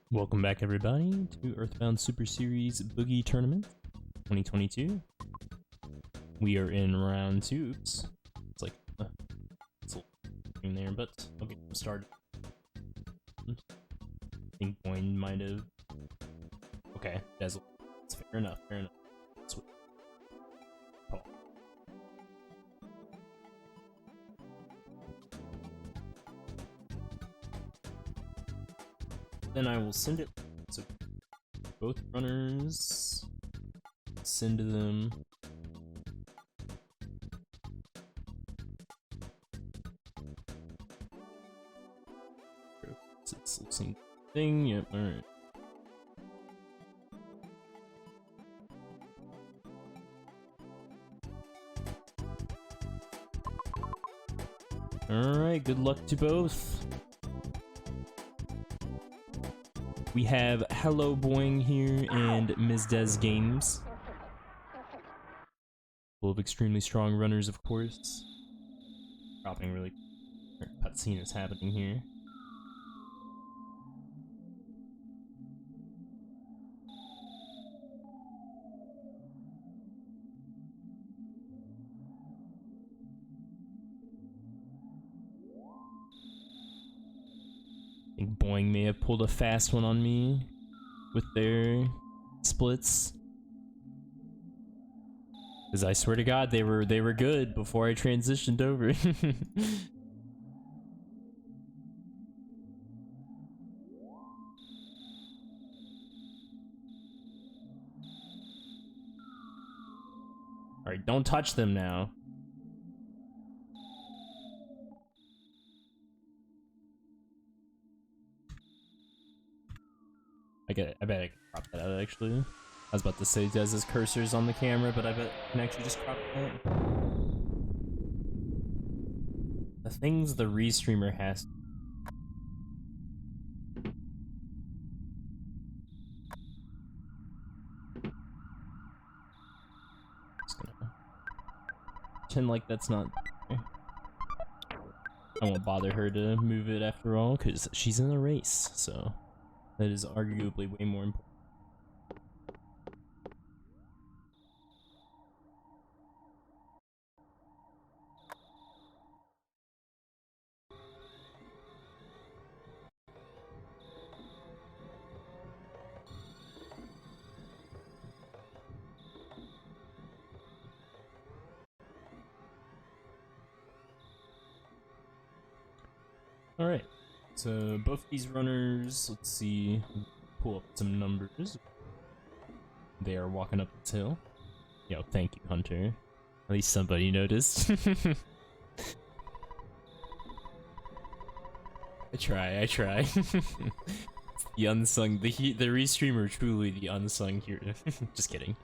Welcome back, everybody, to Earthbound Super Series Boogey Tournament 2022. We are in round 2. Oops. It's like, it's a little in there, but I'll get started. I think Boing might have. Okay, Dazzle. It's fair enough, fair enough. Sweet. Oh. Then I will send it. So both runners send to them. It's the same thing. Yep. All right. All right. Good luck to both. We have HelloBoing here and MissDesGames. Full of extremely strong runners, of course. Dropping really. Cutscene is happening here. I think Boing may have pulled a fast one on me with their splits. Because I swear to God, they were good before I transitioned over. Alright, don't touch them now. I bet I can crop that out, actually. I was about to say it does his cursors on the camera, but I bet I can actually just crop that. The things the restreamer has. Just gonna pretend like that's not. I won't bother her to move it after all, because she's in a race, so. That is arguably way more important. All right. So both these runners, let's see, pull up some numbers. They are walking up this hill. Yo, thank you, Hunter. At least somebody noticed. I try. The unsung, the restreamer, truly the unsung hero. Just kidding.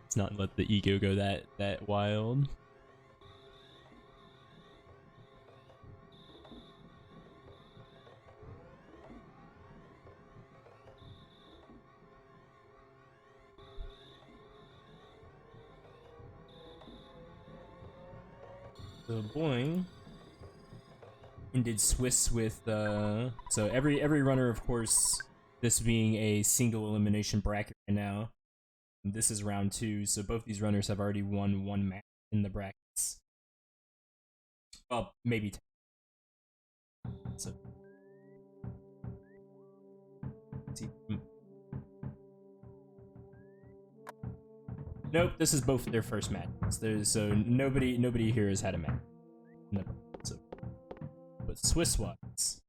Let's not let the ego go that wild. So Boing ended Swiss with so every runner, of course, this being a single elimination bracket right now. This is round 2, so both these runners have already won one match in the brackets. Well, maybe 10. So let's see. Nope, this is both their first matches. So nobody here has had a match. No, so, but Swiss wise,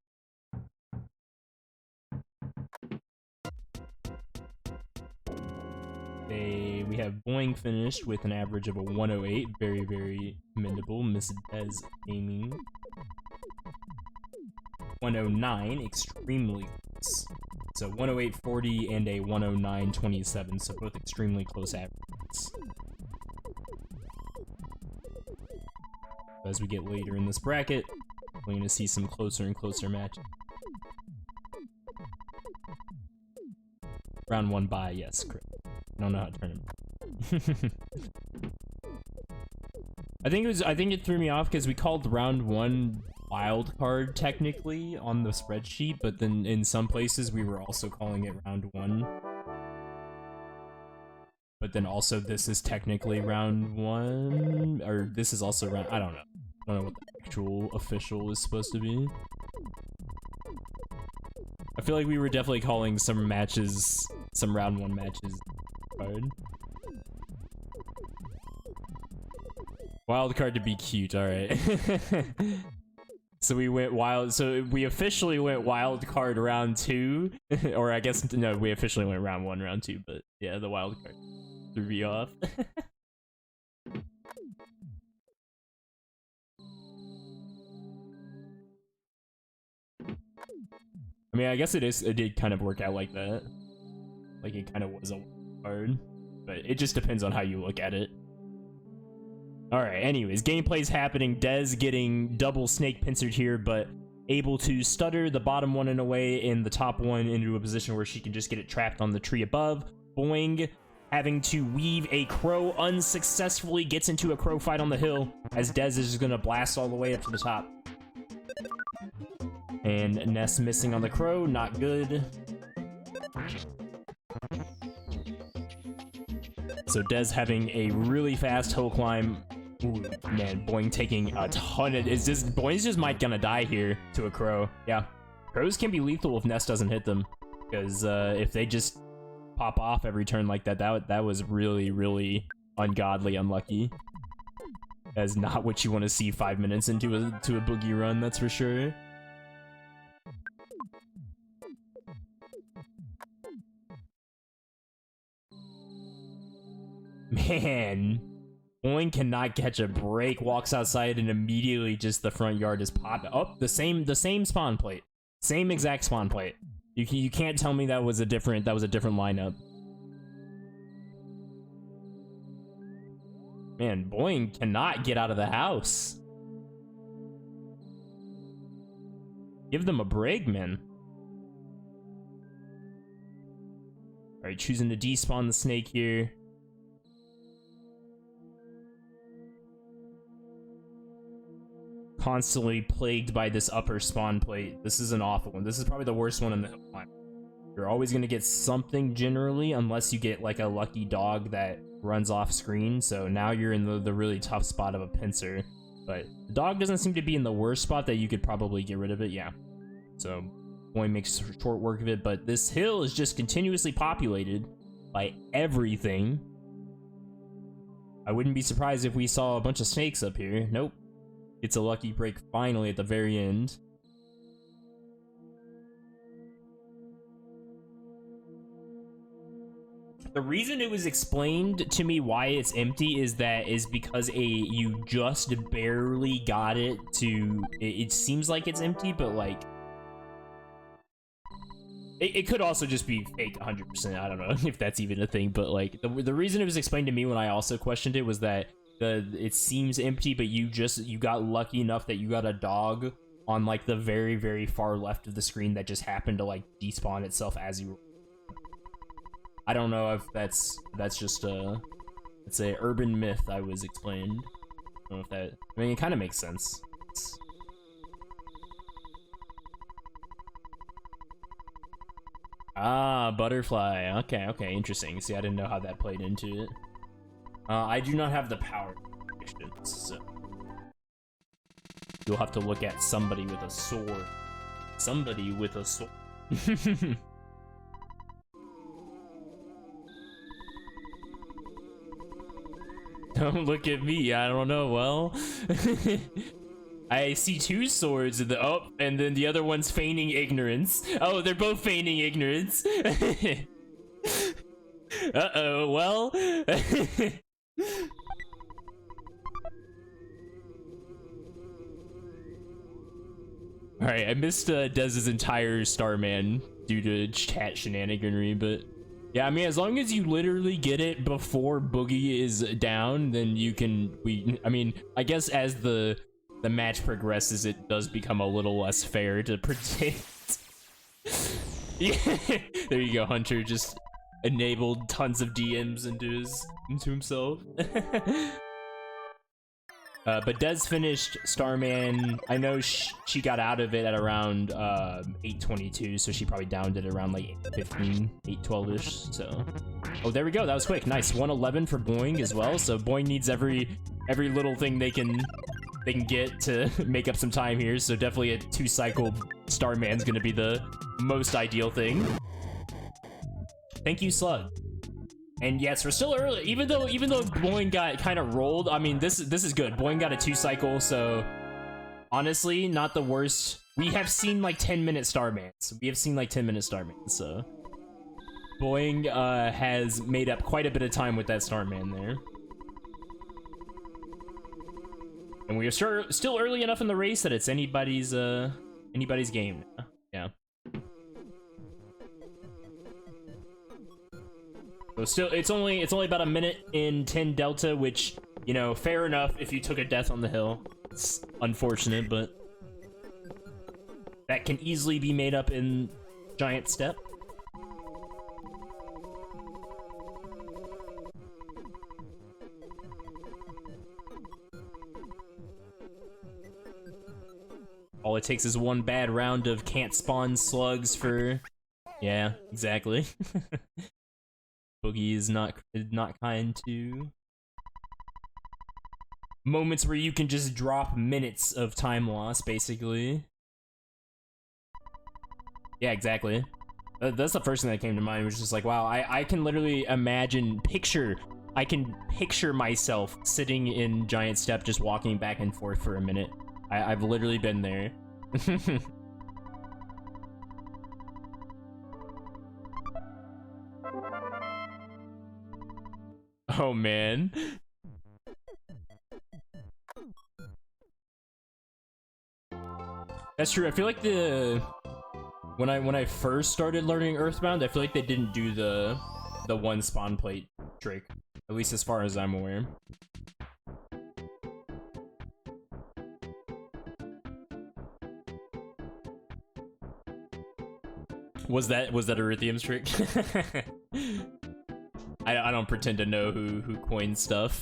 we have Boing finished with an average of a 108, very commendable. MissDes Gaming 109, extremely close. So 108.40 and a 109.27, so both extremely close averages. As we get later in this bracket, we're going to see some closer and closer matches. Round 1 bye, yes, correct. I don't know how to turn it. I think it threw me off because we called round 1 wild card technically on the spreadsheet, but then in some places we were also calling it round 1. But then also this is technically round 1, or this is also round, I don't know. I don't know what the actual official is supposed to be. I feel like we were definitely calling some matches, some round 1 matches hard. Wild card to be cute, alright. So we went wild, so we officially went wild card round 2, or I guess, no, we officially went round 1, round 2, but yeah, the wild card threw me off. I mean, I guess it did kind of work out like that. Like, it kind of was a wild card, but it just depends on how you look at it. Alright, anyways, gameplay's happening. Dez getting double snake pincered here, but able to stutter the bottom one in a way and the top one into a position where she can just get it trapped on the tree above. Boing having to weave a crow unsuccessfully, gets into a crow fight on the hill as Dez is just gonna blast all the way up to the top. And Ness missing on the crow, not good. So Dez having a really fast hill climb. Ooh, man, Boing taking a ton of... Boing's just might gonna die here to a crow. Yeah. Crows can be lethal if Ness doesn't hit them. Because if they just pop off every turn like that, that was really, really ungodly unlucky. That's not what you want to see 5 minutes into a Boogey run, that's for sure. Man, Boing cannot catch a break, walks outside, and immediately just the front yard is popped up. The same spawn plate, same exact spawn plate. You can't tell me that was a different lineup. Man, Boing cannot get out of the house. Give them a break, man. All right, choosing to despawn the snake here. Constantly plagued by this upper spawn plate. This is an awful one. This is probably the worst one in the hill climb. You're always gonna get something generally, unless you get like a lucky dog that runs off screen. So now you're in the really tough spot of a pincer. But the dog doesn't seem to be in the worst spot that you could probably get rid of it. Yeah. So Boing makes short work of it, but this hill is just continuously populated by everything. I wouldn't be surprised if we saw a bunch of snakes up here. Nope. It's a lucky break finally at the very end. The reason it was explained to me why it's empty is because you just barely got it to... It seems like it's empty, but like... It could also just be fake 100%. I don't know if that's even a thing, but like the reason it was explained to me when I also questioned it was that it seems empty, but you got lucky enough that you got a dog on like the very, very far left of the screen that just happened to like despawn itself as you. I don't know if that's just it's a urban myth I was explained. I don't know if that. I mean, it kind of makes sense. Ah, butterfly. Okay, interesting. See, I didn't know how that played into it. I do not have the power predictions, so you'll have to look at somebody with a sword. Somebody with a sword. Don't look at me. I don't know. Well, I see 2 swords in the and then the other one's feigning ignorance. Oh, they're both feigning ignorance. Uh-oh. Well. Alright, I missed Dez's entire Starman due to chat shenaniganry, but yeah, I mean, as long as you literally get it before Boogey is down, then you can, I mean, I guess as the match progresses, it does become a little less fair to predict. Yeah, there you go, Hunter just enabled tons of DMs into himself. But Des finished Starman. I know she got out of it at around 8:22, so she probably downed it around like 8:15, 8:12ish. So, oh, there we go. That was quick. Nice. 111 for Boing as well. So Boing needs every little thing they can get to make up some time here. So definitely a 2-cycle Starman's gonna be the most ideal thing. Thank you, Slug. And yes, we're still early. Even though Boing got kind of rolled, I mean, this is good. Boing got a 2-cycle, so honestly, not the worst. We have seen like 10-minute Starmans. So Boing has made up quite a bit of time with that Starman there. And we are still early enough in the race that it's anybody's game. Yeah. So still, it's only about a minute in 10 Delta, which, you know, fair enough if you took a death on the hill. It's unfortunate, but that can easily be made up in Giant Step. All it takes is one bad round of can't spawn slugs for... Yeah, exactly. Boogey is not kind to moments where you can just drop minutes of time loss, basically. Yeah, exactly. That's the first thing that came to mind, was just like, wow, I can literally I can picture myself sitting in Giant Step just walking back and forth for a minute. I've literally been there. Oh man. That's true. I feel like when I first started learning Earthbound, I feel like they didn't do the one spawn plate trick, at least as far as I'm aware. Was that Erythium's trick? I don't pretend to know who coined stuff.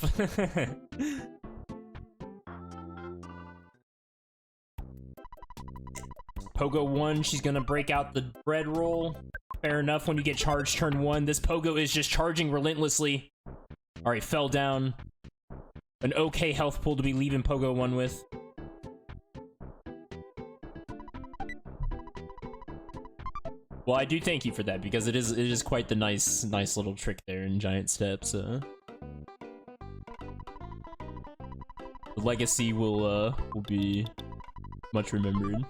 Pogo 1, she's gonna break out the bread roll. Fair enough, when you get charged turn 1. This Pogo is just charging relentlessly. Alright, fell down. An okay health pool to be leaving Pogo 1 with. Well, I do thank you for that, because it is quite the nice little trick there in Giant Steps. The legacy will be much remembered.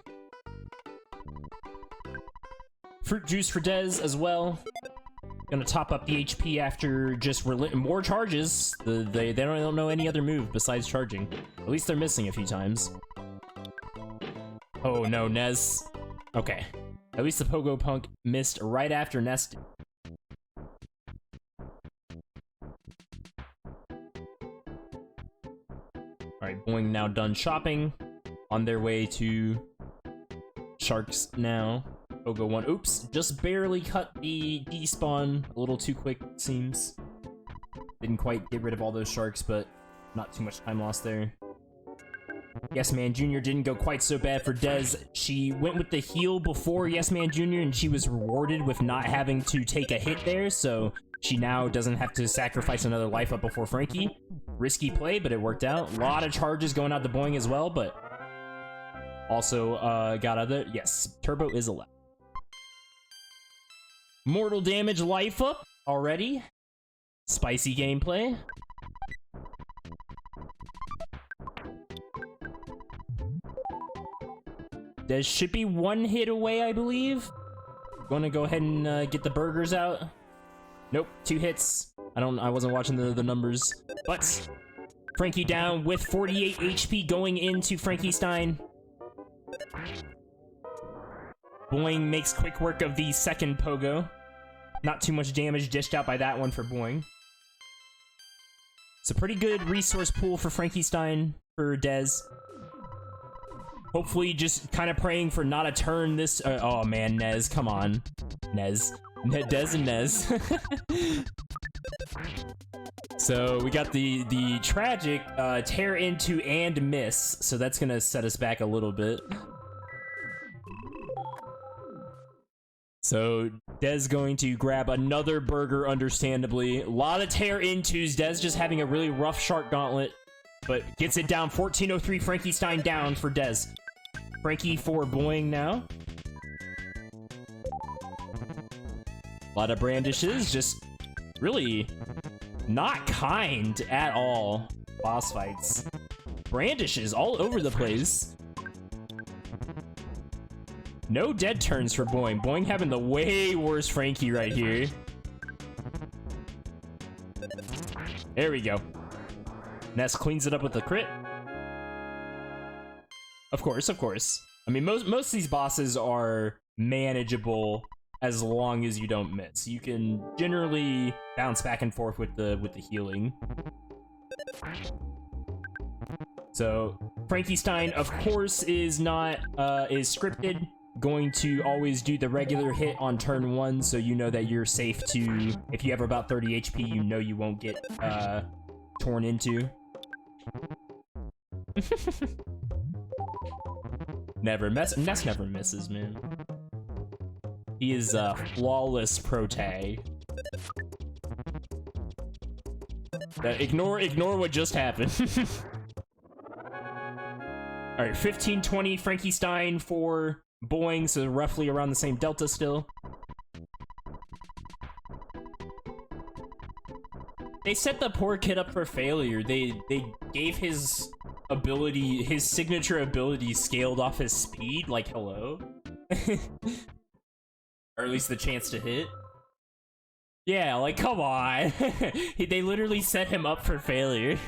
Fruit juice for Dez as well. Gonna top up the HP after just more charges. They don't know any other move besides charging. At least they're missing a few times. Oh no, Nez. Okay. At least the Pogo Punk missed right after Nest. Alright, Boing now done shopping. On their way to Sharks now. Pogo 1. Oops, just barely cut the despawn a little too quick, it seems. Didn't quite get rid of all those sharks, but not too much time lost there. Yes Man Jr. didn't go quite so bad for Dez. She went with the heal before Yes Man Jr. and she was rewarded with not having to take a hit there, so she now doesn't have to sacrifice another life up before Frankie. Risky play, but it worked out. A lot of charges going out to Boing as well, but also got other... Yes, Turbo is allowed. Mortal damage life up already. Spicy gameplay. There should be one hit away, I believe. Gonna go ahead and get the burgers out. Nope, 2 hits. I wasn't watching the numbers. But Frankie down with 48 HP going into Frankenstein. Boing makes quick work of the second Pogo. Not too much damage dished out by that one for Boing. It's a pretty good resource pool for Frankenstein for Dez. Hopefully just kind of praying for not a turn this... oh man, Nez, come on. Nez. Dez and Nez. So we got the tragic tear into and miss, so that's gonna set us back a little bit. So Dez going to grab another burger, understandably. A lot of tear intos. Dez just having a really rough shark gauntlet, but gets it down. 1403 Frankenstein down for Dez. Frankie for Boing now. A lot of brandishes, just really not kind at all. Boss fights. Brandishes all over the place. No dead turns for Boing. Boing having the way worse Frankie right here. There we go. Ness cleans it up with the crit. Of course, of course. I mean, most of these bosses are manageable as long as you don't miss. You can generally bounce back and forth with the healing. So Frankenstein, of course, is not is scripted. Going to always do the regular hit on turn 1, so you know that you're safe to. If you have about 30 HP, you know you won't get torn into. Ness never misses, man. He is a flawless pro-tag. Ignore what just happened. Alright, 1520 Frankenstein for Boing, so roughly around the same delta still. They set the poor kid up for failure. They gave his ability, his signature ability scaled off his speed, like hello. Or at least the chance to hit. Yeah, like come on. They literally set him up for failure.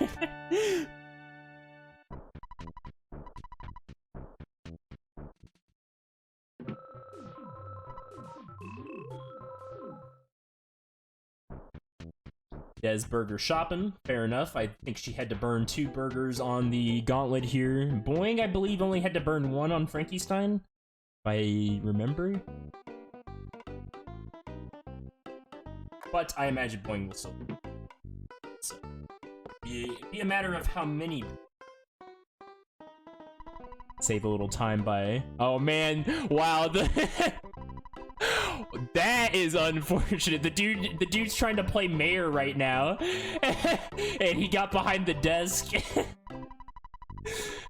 Des burger shopping, fair enough. I think she had to burn 2 burgers on the gauntlet here. Boing, I believe, only had to burn 1 on Frankenstein, if I remember. But I imagine Boing will still do. So, be a matter of how many. Save a little time by. Oh man! Wow. That is unfortunate. The dude's trying to play mayor right now, and he got behind the desk.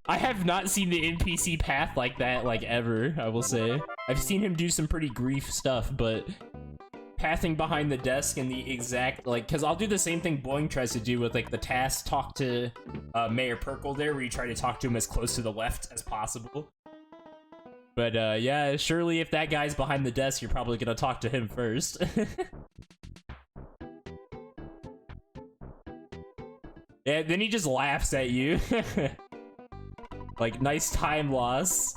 I have not seen the NPC path like that, like ever. I will say I've seen him do some pretty grief stuff, but pathing behind the desk and the exact because I'll do the same thing Boing tries to do with like the task talk to Mayor Perkle there, where you try to talk to him as close to the left as possible. But yeah, surely if that guy's behind the desk, you're probably gonna talk to him first. Yeah, then he just laughs at you. Like, nice time loss.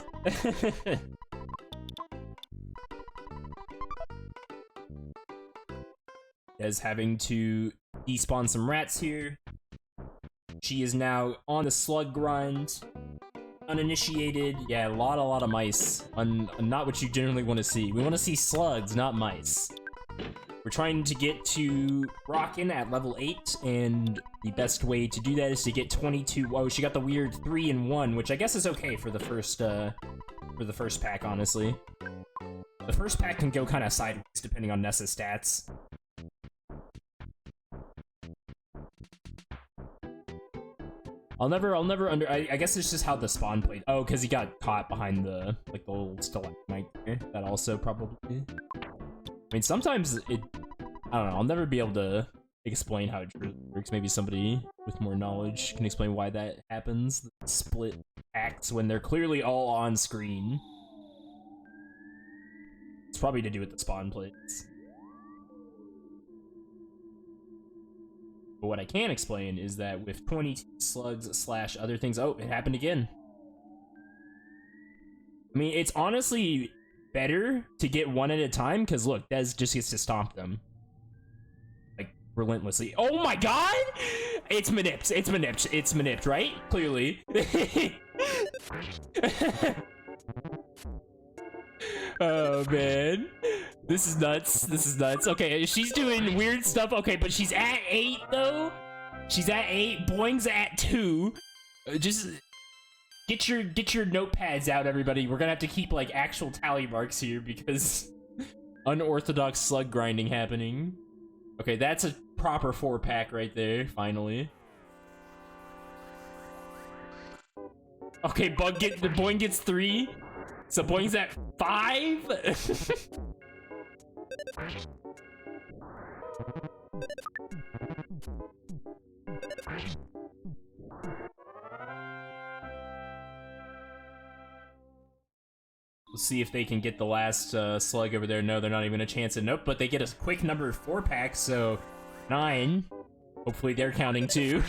Is having to despawn some rats here. She is now on the slug grind. Uninitiated. Yeah, a lot of mice. Not what you generally want to see. We want to see slugs, not mice. We're trying to get to Rockin' at level 8, and the best way to do that is to get 22. Whoa, she got the weird 3 in 1, which I guess is okay for the first pack, honestly. The first pack can go kind of sideways depending on Nessa's stats. I'll never I guess it's just how the spawn played. Oh, because he got caught behind the the little stalagmite there. That also probably. I mean, sometimes it. I don't know. I'll never be able to explain how it works. Maybe somebody with more knowledge can explain why that happens. Split acts when they're clearly all on screen. It's probably to do with the spawn plates. But what I can explain is that with 22 slugs / other things, oh, it happened again. I mean, it's honestly better to get one at a time, because look, Dez just gets to stomp them. Like, relentlessly. Oh my god! It's manipped, it's manipped, it's manipped, right? Clearly. Oh man. This is nuts. This is nuts. Okay, she's doing weird stuff. Okay, but she's at 8 though. She's at 8. Boing's at 2. Just get your notepads out, everybody. We're gonna have to keep like actual tally marks here because unorthodox slug grinding happening. Okay, that's a proper 4-pack right there. Finally. Okay, Boing gets 3. So Boing's at 5. We'll see if they can get the last slug over there. No, they're not even a chance at nope, but they get a quick number 4-pack, so 9. Hopefully they're counting too.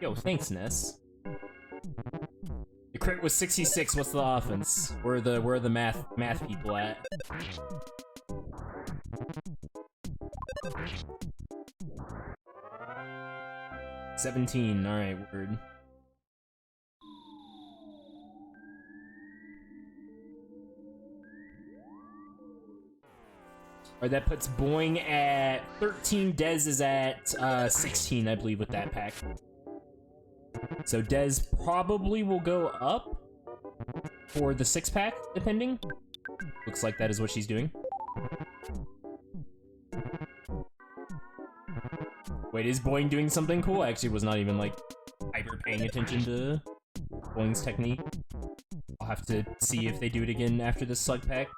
Yo, thanks, Ness. The crit was 66. What's the offense? Where are the math people at? $17. All right, word. Alright, that puts Boing at 13. Dez is at 16, I believe, with that pack. So Dez probably will go up for the 6-pack, depending. Looks like that is what she's doing. Wait, is Boing doing something cool? I actually was not even, like, hyper paying attention to Boing's technique. I'll have to see if they do it again after this slug pack.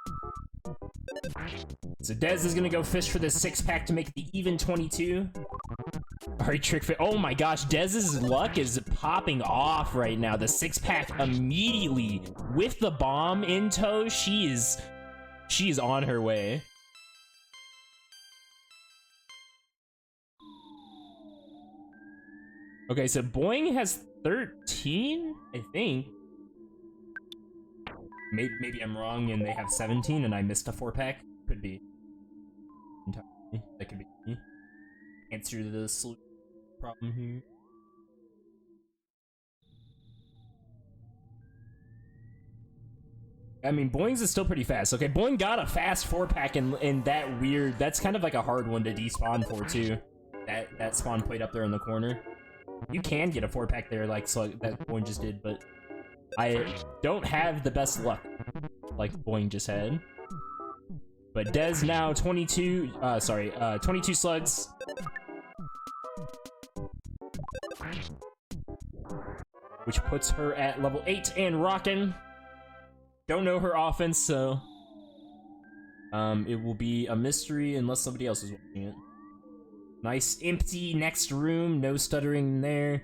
So Dez is gonna go fish for this 6-pack to make the even 22. Alright, trick fit. Oh my gosh, Dez's luck is popping off right now. The 6-pack immediately with the bomb in tow. She is on her way. Okay, so Boing has 13, I think. Maybe I'm wrong and they have 17 and I missed a 4-pack. Could be. That could be me. Answer to the solution problem here. I mean, Boing's is still pretty fast. Okay, Boing got a fast 4-pack in that weird... That's kind of like a hard one to despawn for, too. That spawn point up there in the corner. You can get a 4-pack there like that Boing just did, but I don't have the best luck like Boing just had. But Dez now 22 slugs. Which puts her at level 8 and rockin'. Don't know her offense, so it will be a mystery unless somebody else is watching it. Nice empty next room, no stuttering there.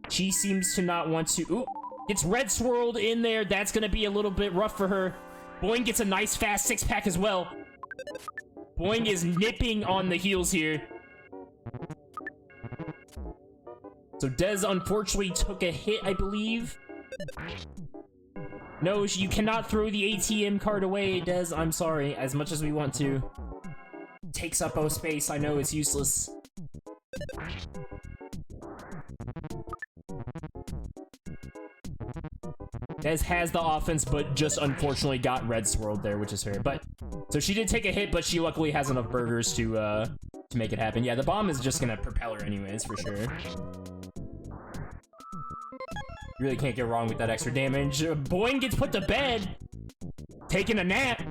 She seems to not want to. Ooh, gets red swirled in there. That's gonna be a little bit rough for her. Boing gets a nice fast 6-pack as well. Boing is nipping on the heels here. So Dez unfortunately took a hit, I believe. No, you cannot throw the ATM card away, Dez. I'm sorry, as much as we want to. Takes up O space, I know it's useless. Dez has the offense, but just unfortunately got red swirled there, which is fair. But so she did take a hit, but she luckily has enough burgers to make it happen. Yeah, the bomb is just gonna propel her anyways, for sure. You really can't get wrong with that extra damage. Boing gets put to bed. Taking a nap.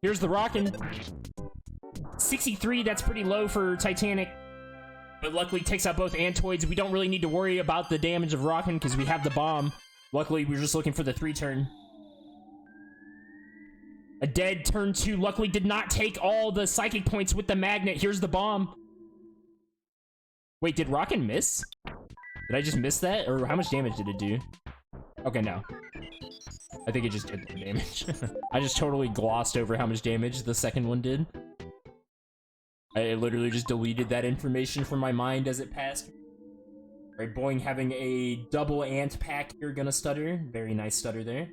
Here's the rockin'. 63, that's pretty low for Titanic. But luckily takes out both Antoids. We don't really need to worry about the damage of rockin' because we have the bomb. Luckily, we're just looking for the 3-turn. A dead turn 2. Luckily, did not take all the psychic points with the magnet. Here's the bomb. Wait, did Rockin' miss? Did I just miss that? Or how much damage did it do? Okay, no. I think it just did the damage. I just totally glossed over how much damage the second one did. I literally just deleted that information from my mind as it passed. Right, Boing having a double ant pack here, gonna stutter. Very nice stutter there.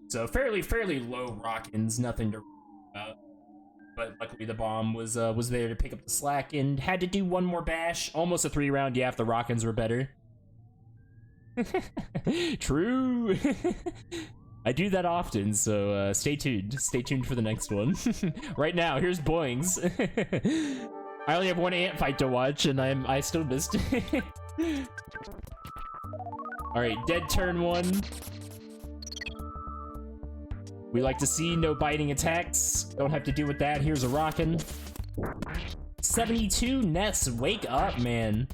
So fairly low rock-ins, nothing to worry about. But luckily the bomb was there to pick up the slack and had to do one more bash. Almost a 3-round, yeah, if the rock-ins were better. True. I do that often, so stay tuned. Stay tuned for the next one. Right now, here's Boing's. I only have one ant fight to watch, and I still missed it. Alright, dead turn 1. We like to see no biting attacks. Don't have to deal with that. Here's a rockin'. 72, Ness, wake up, man.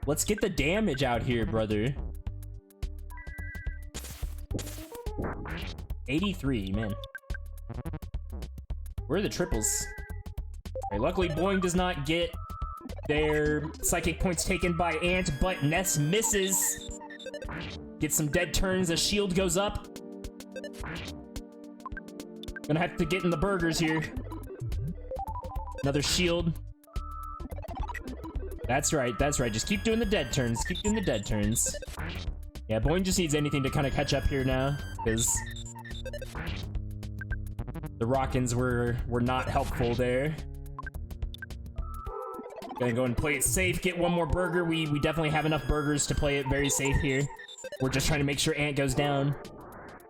Let's get the damage out here, brother. 83, man. Where are the triples? Alright, luckily Boing does not get their psychic points taken by Ant, but Ness misses. Get some dead turns as shield goes up. Gonna have to get in the burgers here. Another shield. That's right, that's right. Just keep doing the dead turns. Keep doing the dead turns. Yeah, Boing just needs anything to kind of catch up here now, because the Rockins were not helpful there. Gonna go and play it safe, get one more burger. We definitely have enough burgers to play it very safe here. We're just trying to make sure Ant goes down.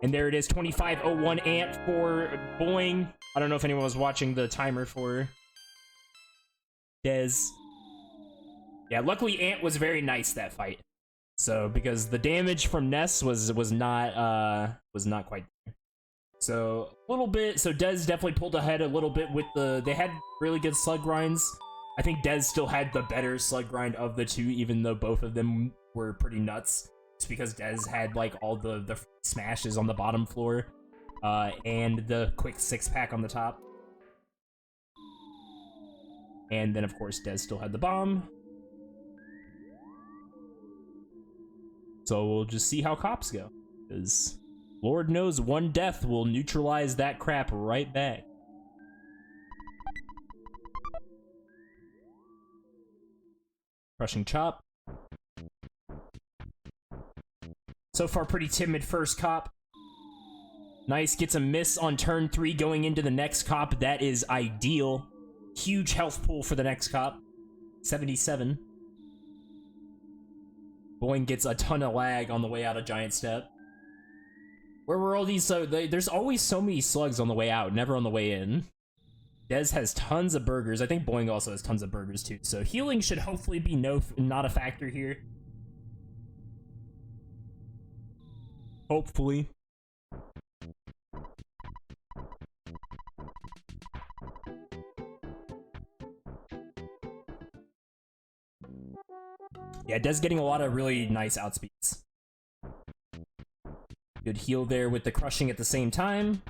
And there it is, 2501 Ant for Boing. I don't know if anyone was watching the timer for Dez. Yeah, luckily Ant was very nice that fight. So, because the damage from Ness was not quite there. So, a little bit, so Dez definitely pulled ahead a little bit with they had really good slug grinds. I think Dez still had the better slug grind of the two, even though both of them were pretty nuts. It's because Dez had like all the smashes on the bottom floor, and the quick 6-pack on the top. And then of course Dez still had the bomb. So we'll just see how cops go, because Lord knows one death will neutralize that crap right back. Crushing chop. So far, pretty timid first cop. Nice, gets a miss on turn 3 going into the next cop. That is ideal. Huge health pool for the next cop. 77. Boing gets a ton of lag on the way out of Giant Step. Where were all these? There's always so many slugs on the way out, never on the way in. Dez has tons of burgers. I think Boing also has tons of burgers too. So healing should hopefully be not a factor here. Hopefully. Yeah, Dez getting a lot of really nice outspeeds. Good heal there with the crushing at the same time.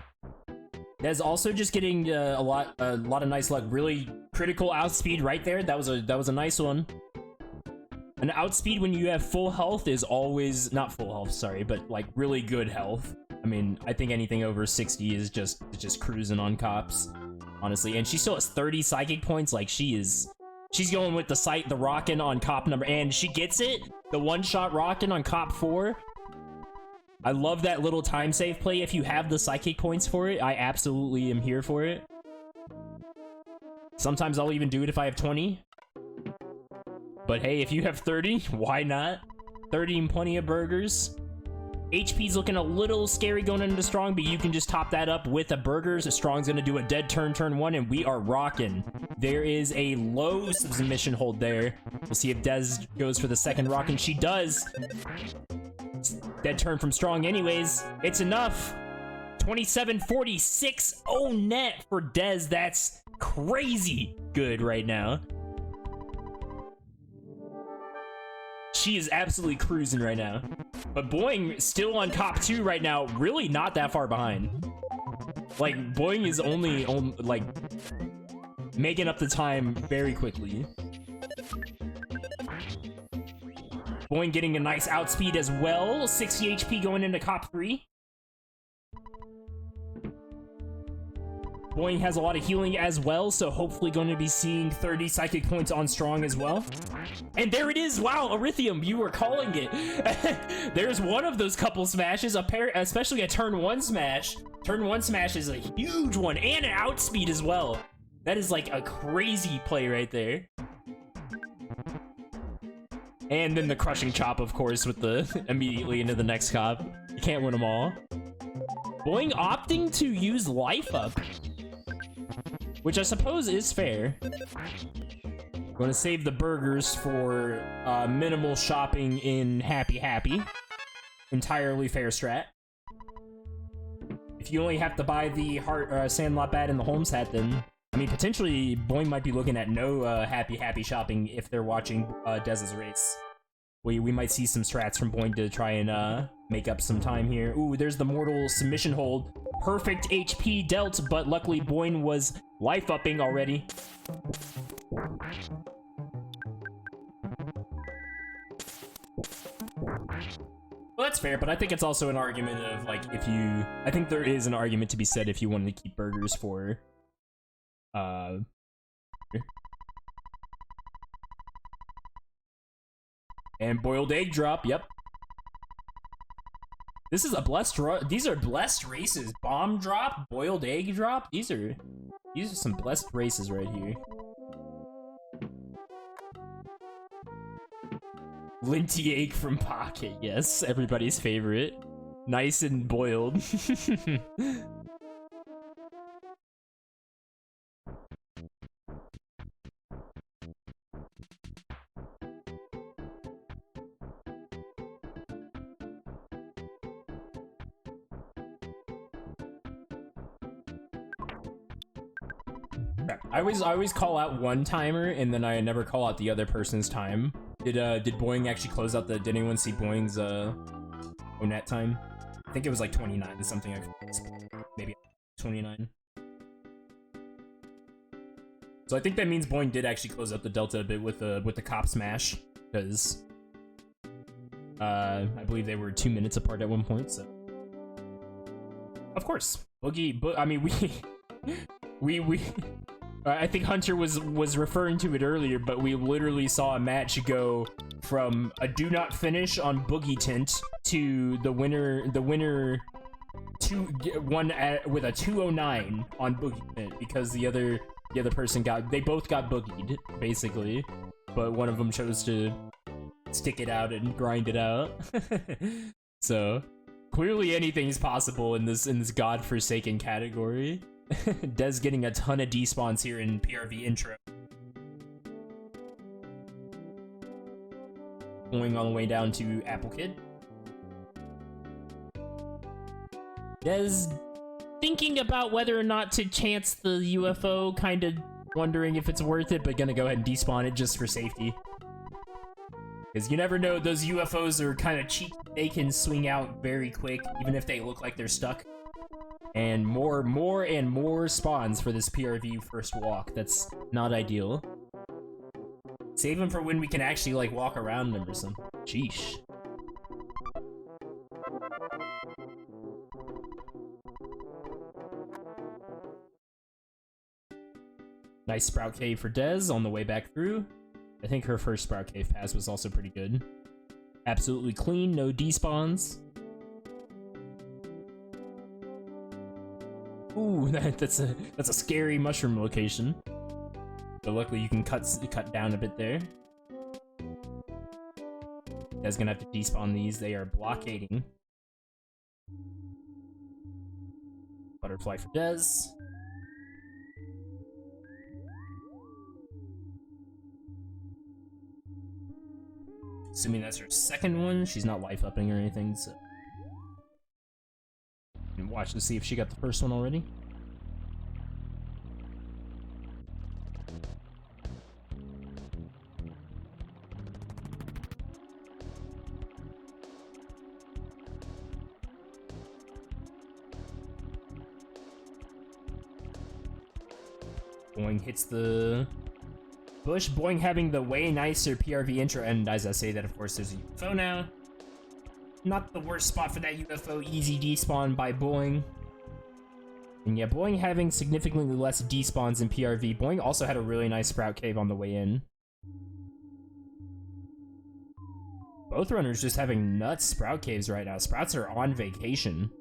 Dez also just getting a lot of nice luck. Really critical outspeed right there. That was a nice one. An outspeed when you have full health is always not full health, sorry, but like really good health. I mean, I think anything over 60 is just cruising on cops, honestly. And she still has 30 psychic points. Like she's going with the rockin' on cop number, and she gets it. The one-shot rockin' on cop 4. I love that little time save play. If you have the psychic points for it, I absolutely am here for it. Sometimes I'll even do it if I have 20. But hey, if you have 30, why not? 30 and plenty of burgers. HP's looking a little scary going into Strong, but you can just top that up with a burgers. Strong's gonna do a dead turn 1, and we are rocking. There is a low submission hold there. We'll see if Dez goes for the second rock, and she does. Dead turn from Strong anyways. It's enough. 2746. Oh, net for Dez. That's crazy good right now. She is absolutely cruising right now. But Boing still on cop 2 right now, really not that far behind. Like, Boing is only like, making up the time very quickly. Boing getting a nice outspeed as well. 60 HP going into cop 3. Boing has a lot of healing as well, so hopefully going to be seeing 30 psychic points on Strong as well. And there it is! Wow, Erythium, you were calling it! There's one of those couple smashes, especially a turn 1 smash. Turn 1 smash is a huge one, and an outspeed as well. That is like a crazy play right there. And then the crushing chop, of course, with the immediately into the next cop. You can't win them all. Boing opting to use life up, which I suppose is fair. Gonna save the burgers for minimal shopping in Happy Happy. Entirely fair strat. If you only have to buy the Sandlot Bat and the Holmes hat, then I mean potentially Boing might be looking at no Happy Happy shopping if they're watching Dez's race. We might see some strats from Boing to try and make up some time here. Ooh, there's the mortal submission hold. Perfect HP dealt, but luckily Boing was life-upping already. Well, that's fair, but I think it's also an argument of, like, if you... I think there is an argument to be said if you wanted to keep burgers for... And boiled egg drop, yep. This is a blessed... These are blessed races. Bomb drop, boiled egg drop. These are some blessed races right here. Linty egg from Pocket, yes. Everybody's favorite. Nice and boiled. I always call out one timer and then I never call out the other person's time. Did Boing actually close out the? Did anyone see Boing's Onet time? I think it was like 29 or something. Maybe 29. So I think that means Boing did actually close out the delta a bit with the cop smash, because I believe they were 2 minutes apart at one point. So of course, Boogey. I mean we. I think Hunter was referring to it earlier, but we literally saw a match go from a do not finish on Boogey Tint to the winner one with a 209 on Boogey Tint, because the other person they both got boogied basically, but one of them chose to stick it out and grind it out. So clearly anything's possible in this godforsaken category. Dez getting a ton of despawns here in PRV intro. Going all the way down to Apple Kid. Dez thinking about whether or not to chance the UFO, kind of wondering if it's worth it, but gonna go ahead and despawn it just for safety. Because you never know, those UFOs are kind of cheeky. They can swing out very quick, even if they look like they're stuck. And more and more spawns for this PRV first walk. That's not ideal. Save them for when we can actually, like, walk around them or something. Sheesh. Nice Sprout Cave for Dez on the way back through. I think her first Sprout Cave pass was also pretty good. Absolutely clean, no despawns. Ooh, that's a scary mushroom location. But luckily you can cut down a bit there. Dez gonna have to despawn these. They are blockading. Butterfly for Dez. Assuming that's her second one, she's not life upping or anything, so. And watch to see if she got the first one already. Boing hits the bush. Boing having the way nicer PRV intro, and as I say that, of course, there's a UFO now. Not the worst spot for that UFO. Easy despawn by Boing. And yeah, Boing having significantly less despawns in PRV. Boing also had a really nice Sprout Cave on the way in. Both runners just having nuts Sprout Caves right now. Sprouts are on vacation.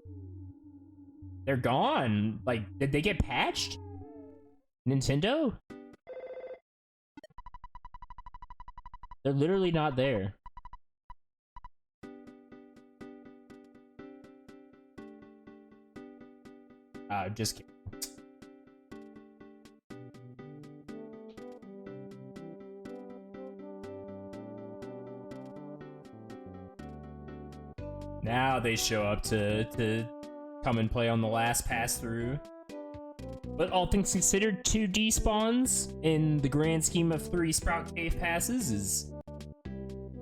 They're gone. Like, did they get patched? Nintendo? They're literally not there. Just kidding. Now they show up to come and play on the last pass through. But all things considered, 2 despawns in the grand scheme of 3 Sprout Cave passes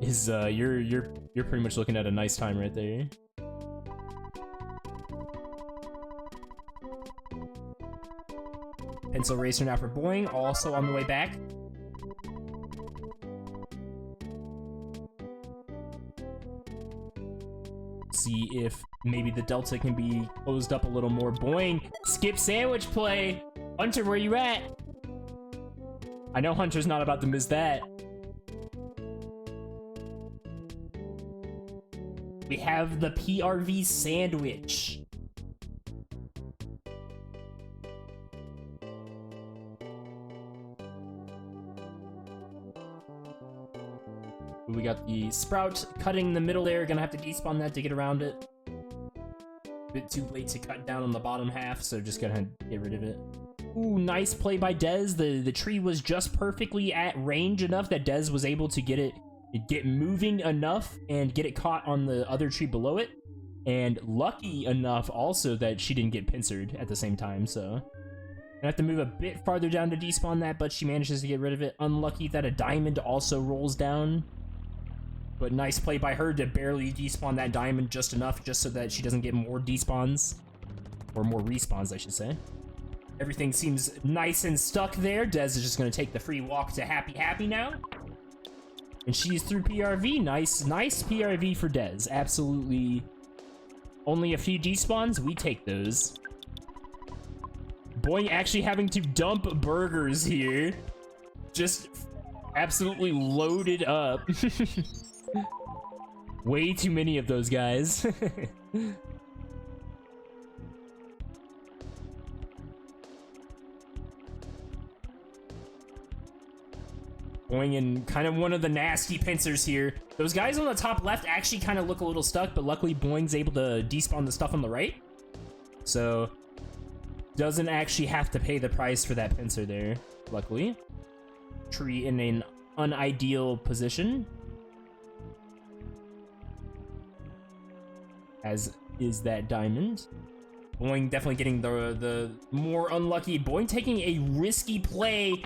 is you're pretty much looking at a nice time right there. Pencil Racer now for Boing, also on the way back. See if maybe the delta can be closed up a little more. Boing, skip sandwich play. Hunter, where you at? I know Hunter's not about to miss that. We have the PRV sandwich. We got the Sprout cutting the middle there. Gonna have to despawn that to get around it. Bit too late to cut down on the bottom half, so just gonna get rid of it. Ooh, nice play by Dez. The tree was just perfectly at range enough that Dez was able to get moving enough and get it caught on the other tree below it. And lucky enough also that she didn't get pincered at the same time, so. I have to move a bit farther down to despawn that, but she manages to get rid of it. Unlucky that a diamond also rolls down. But nice play by her to barely despawn that diamond just enough, just so that she doesn't get more despawns. Or more respawns, I should say. Everything seems nice and stuck there. Dez is just going to take the free walk to Happy now. And she's through PRV. Nice PRV for Dez. Absolutely. Only a few despawns. We take those. Boing actually having to dump burgers here. Just absolutely loaded up. Way too many of those guys. Boing in kind of one of the nasty pincers here. Those guys on the top left actually kind of look a little stuck, but luckily Boing's able to despawn the stuff on the right. So, doesn't actually have to pay the price for that pincer there, luckily. Tree in an unideal position. As is that diamond. Boing definitely getting the more unlucky. Boing taking a risky play.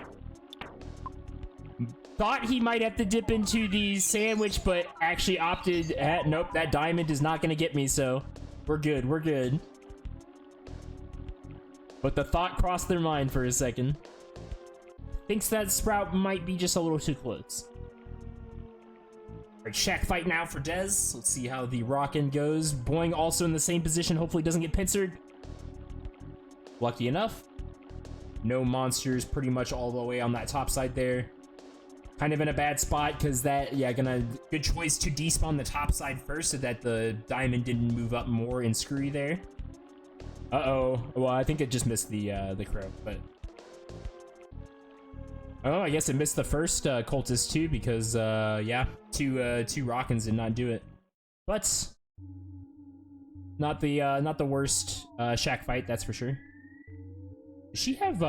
Thought he might have to dip into the sandwich, but actually opted at, nope, that diamond is not gonna get me, so we're good, we're good. But the thought crossed their mind for a second. Thinks that Sprout might be just a little too close. Alright, shack fight now for Dez. Let's see how the rockin' goes. Boing also in the same position, hopefully doesn't get pincered. Lucky enough. No monsters pretty much all the way on that top side there. Kind of in a bad spot, because that, yeah, good choice to despawn the top side first so that the diamond didn't move up more and screw you there. Uh-oh. Well, I think it just missed the crow, but... Oh, I guess it missed the first cultist too, because, yeah, two Rockins did not do it. But, not the worst shack fight, that's for sure. Does she have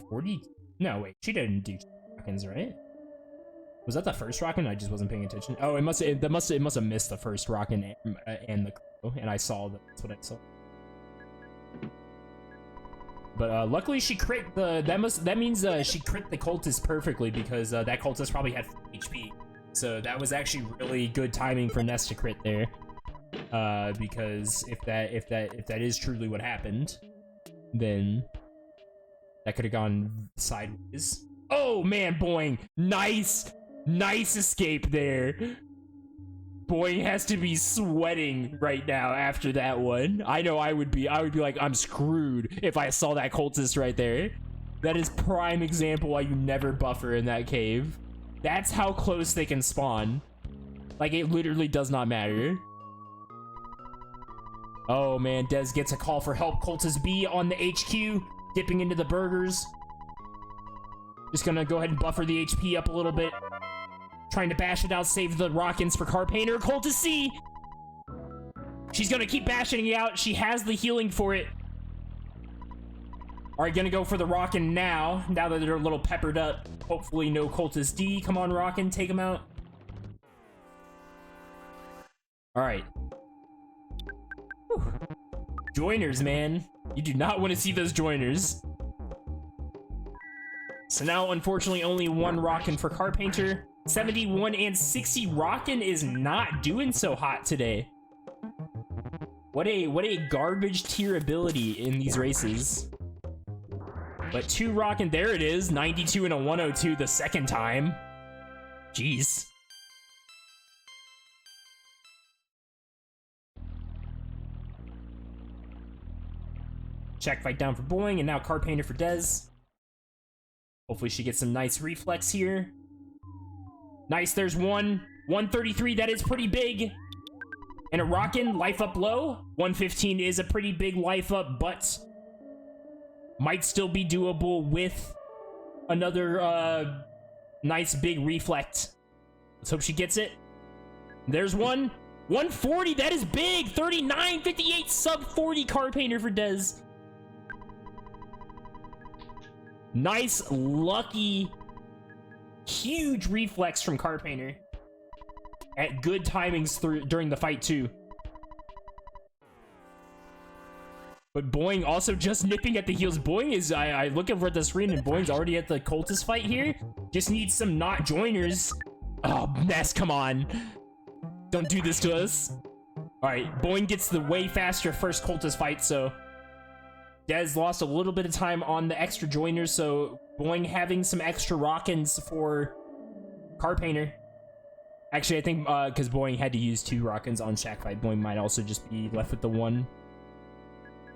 40? No, wait, she didn't do Rockins, right? Was that the first Rockin? I just wasn't paying attention. Oh, it must have missed the first Rockin and the crow, and I saw that. That's what I saw. But luckily she crit the that means she crit the cultist perfectly, because that cultist probably had 4 HP. So that was actually really good timing for Ness to crit there. Because if that is truly what happened, then that could have gone sideways. Oh man, Boing! Nice escape there. Boing has to be sweating right now after that one. I know I would be like, I'm screwed if I saw that cultist right there. That is prime example why you never buffer in that cave. That's how close they can spawn. Like, it literally does not matter. Oh man, Dez gets a call for help. Cultist B on the HQ, dipping into the burgers. Just gonna go ahead and buffer the HP up a little bit. Trying to bash it out, save the Rockins for Car Painter. Cultist C! She's gonna keep bashing it out. She has the healing for it. Alright, gonna go for the Rockin' now that they're a little peppered up. Hopefully no Cultist D. Come on, Rockin', take him out. Alright. Joiners, man. You do not want to see those joiners. So now, unfortunately, only one Rockin' for Car Painter. 71 and 60 Rockin' is not doing so hot today. What a garbage tier ability in these races. But 2 Rockin', there it is. 92 and a 102 the second time. Jeez. Check fight down for Boing, and now Car Painter for Dez. Hopefully she gets some nice reflex here. Nice, there's one. 133, that is pretty big. And a Rockin', life up low. 115 is a pretty big life up, but might still be doable with another nice big reflect. Let's hope she gets it. There's one. 140, that is big. 39, 58, sub 40 Car Painter for Dez. Nice, lucky, huge reflex from Car Painter. At good timings during the fight, too. But Boing also just nipping at the heels. Boing is, I look over at the screen and Boing's already at the Cultist fight here. Just needs some not joiners. Oh, Ness, come on. Don't do this to us. Alright, Boing gets the way faster first Cultist fight, so Dez lost a little bit of time on the extra joiners, so Boing having some extra Rockins for Car Painter. Actually, I think because Boing had to use 2 Rockins on Shack Fight, Boing might also just be left with the one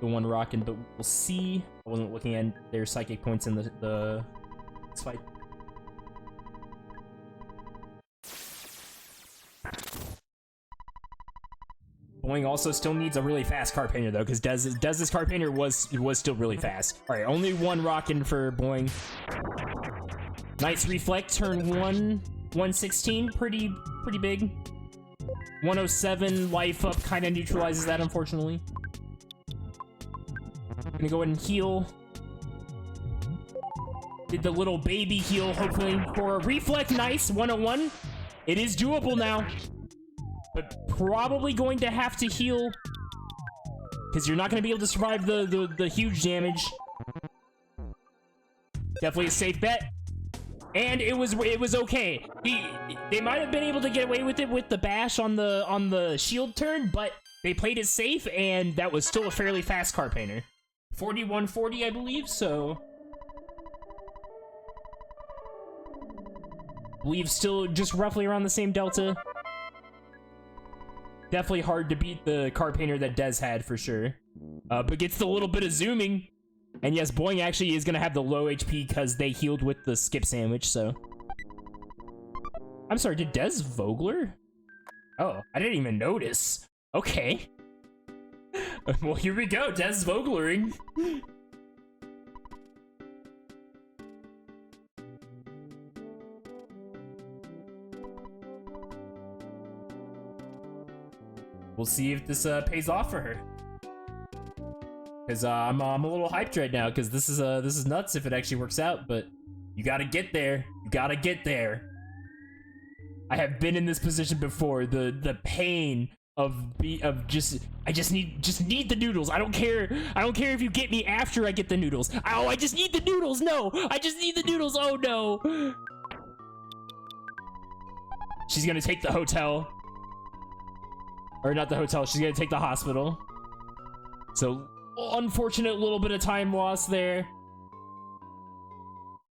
Rockin, but we'll see. I wasn't looking at their psychic points in the fight. Boing also still needs a really fast Car Painter, though, because Dez's Car Painter was still really fast. All right, only one Rockin' for Boing. Nice reflect, turn 1, 116, pretty big. 107 life up kind of neutralizes that, unfortunately. Gonna go ahead and heal. Did the little baby heal, hopefully, for a reflect. Nice, 101. It is doable now. But probably going to have to heal, because you're not going to be able to survive the huge damage. Definitely a safe bet. And it was okay. They might have been able to get away with it with the bash on the shield turn, but they played it safe, and that was still a fairly fast Car Painter. 4140, I believe, so I believe still just roughly around the same delta. Definitely hard to beat the Car Painter that Dez had, for sure. But gets the little bit of zooming. And yes, Boing actually is going to have the low HP because they healed with the skip sandwich, so. I'm sorry, did Dez Vogler? Oh, I didn't even notice. Okay. Well, here we go, Dez Voglering. We'll see if this pays off for her. Because I'm a little hyped right now, because this is nuts if it actually works out, but you gotta get there. You gotta get there. I have been in this position before. The pain of I just need the noodles. I don't care if you get me after I get the noodles. Oh, I just need the noodles. No, I just need the noodles. Oh no. She's gonna take the hotel. Or not the hotel, she's gonna take the hospital. So, unfortunate little bit of time lost there.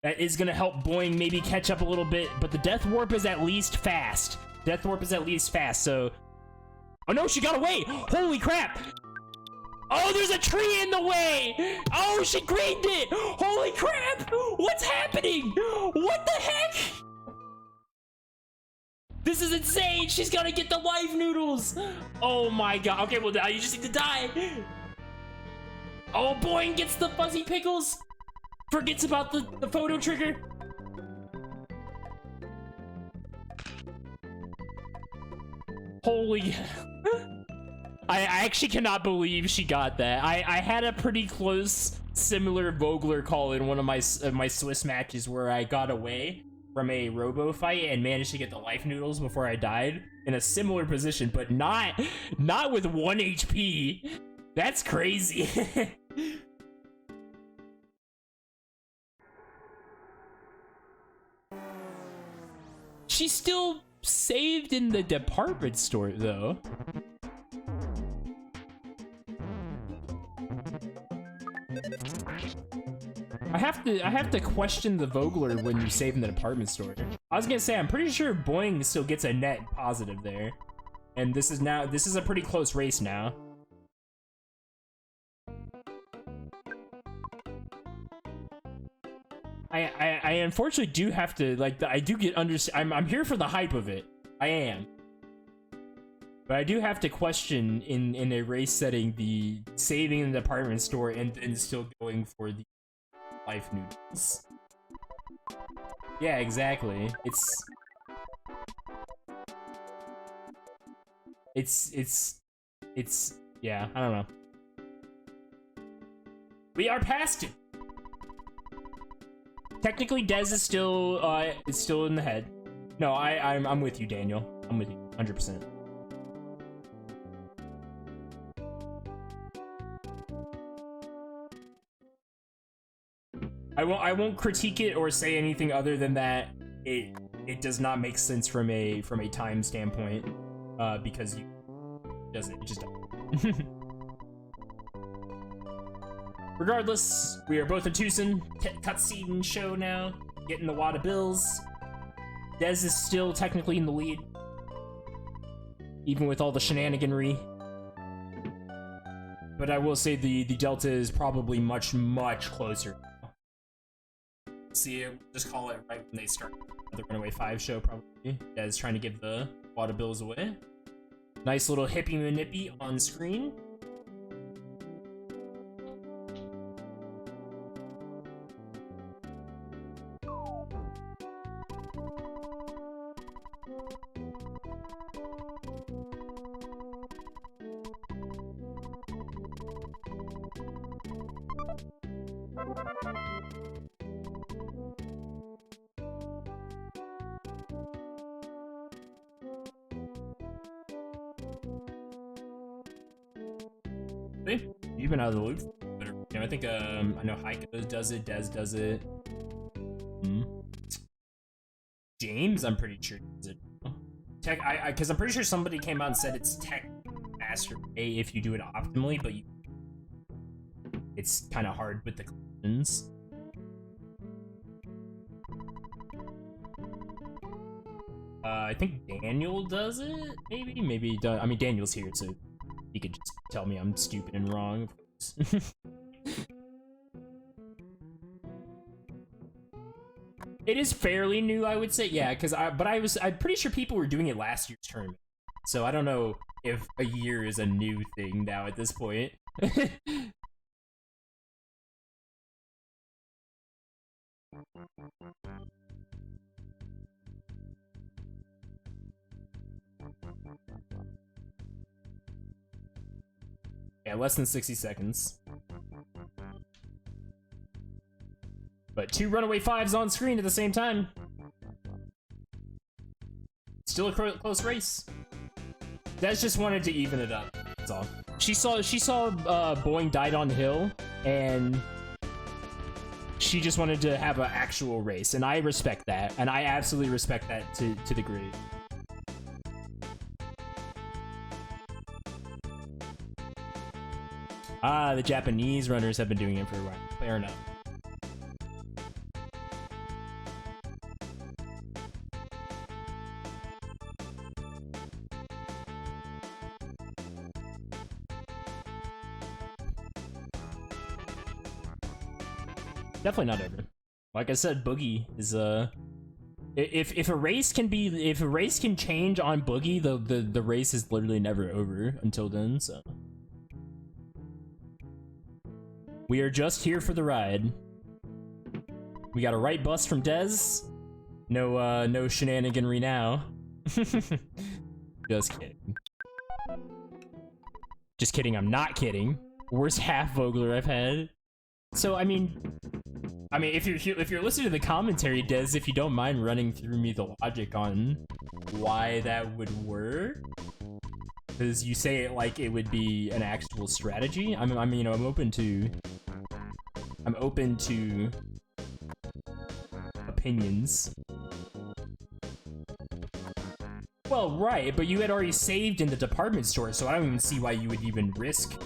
That is gonna help Boing maybe catch up a little bit, but the Death Warp is at least fast. Death Warp is at least fast, so... Oh no, she got away! Holy crap! Oh, there's a tree in the way! Oh, she greened it! Holy crap! What's happening? What the heck? This is insane! She's gonna get the life noodles! Oh my god. Okay, well now you just need to die. Oh, Boing gets the fuzzy pickles! Forgets about the photo trigger. Holy... I actually cannot believe she got that. I had a pretty close, similar Vogler call in one of my Swiss matches where I got away from a robo fight and managed to get the life noodles before I died in a similar position, but not with 1 HP. That's crazy. She's still saved in the department store though. I have to question the Vogler when you save in the department store. I was gonna say, I'm pretty sure Boing still gets a net positive there. And this is a pretty close race now. I unfortunately do have to, like, I do get I'm here for the hype of it. I am. But I do have to question in a race setting the saving in the department store and still going for the life noodles. Yeah, exactly. It's yeah, I don't know. We are past it. Technically, Dez is still in the head. No, I'm with you, Daniel. I'm with you, 100%. I won't critique it or say anything other than that it does not make sense from a time standpoint, because it just doesn't. Regardless, we are both a Tucson cutscene show now, getting the wad of bills. Dez is still technically in the lead, even with all the shenaniganry. But I will say the delta is probably much closer. See, just call it right when they start the Runaway 5 show, probably. Dez trying to give the wad of bills away. Nice little hippie manippy on screen. You've been out of the loop. You know, I think I know Heiko does it, Dez does it. James, I'm pretty sure does it. Because I'm pretty sure somebody came out and said it's tech faster if you do it optimally, but it's kind of hard with the collisions. I think Daniel does it. Maybe he does. I mean, Daniel's here, so he could just tell me I'm stupid and wrong. It is fairly new, I would say. Yeah, because I'm pretty sure people were doing it last year's tournament. So I don't know if a year is a new thing now at this point. Yeah, less than 60 seconds. But 2 Runaway 5s on screen at the same time. Still a close race. Des just wanted to even it up. That's all. She saw Boing died on hill, and she just wanted to have an actual race, and I respect that, and I absolutely respect that to the grade. Ah, the Japanese runners have been doing it for a while. Fair enough. Definitely not over. Like I said, Boogey is if a race can change on Boogey, the race is literally never over until then. So we are just here for the ride. We got a right bus from Dez. No shenaniganry now. Just kidding. Just kidding, I'm not kidding. Worst half Vogler I've had. So I mean, if you're listening to the commentary, Des, if you don't mind running through me the logic on why that would work, because you say it like it would be an actual strategy. I'm open to opinions. Well, right, but you had already saved in the department store, so I don't even see why you would even risk.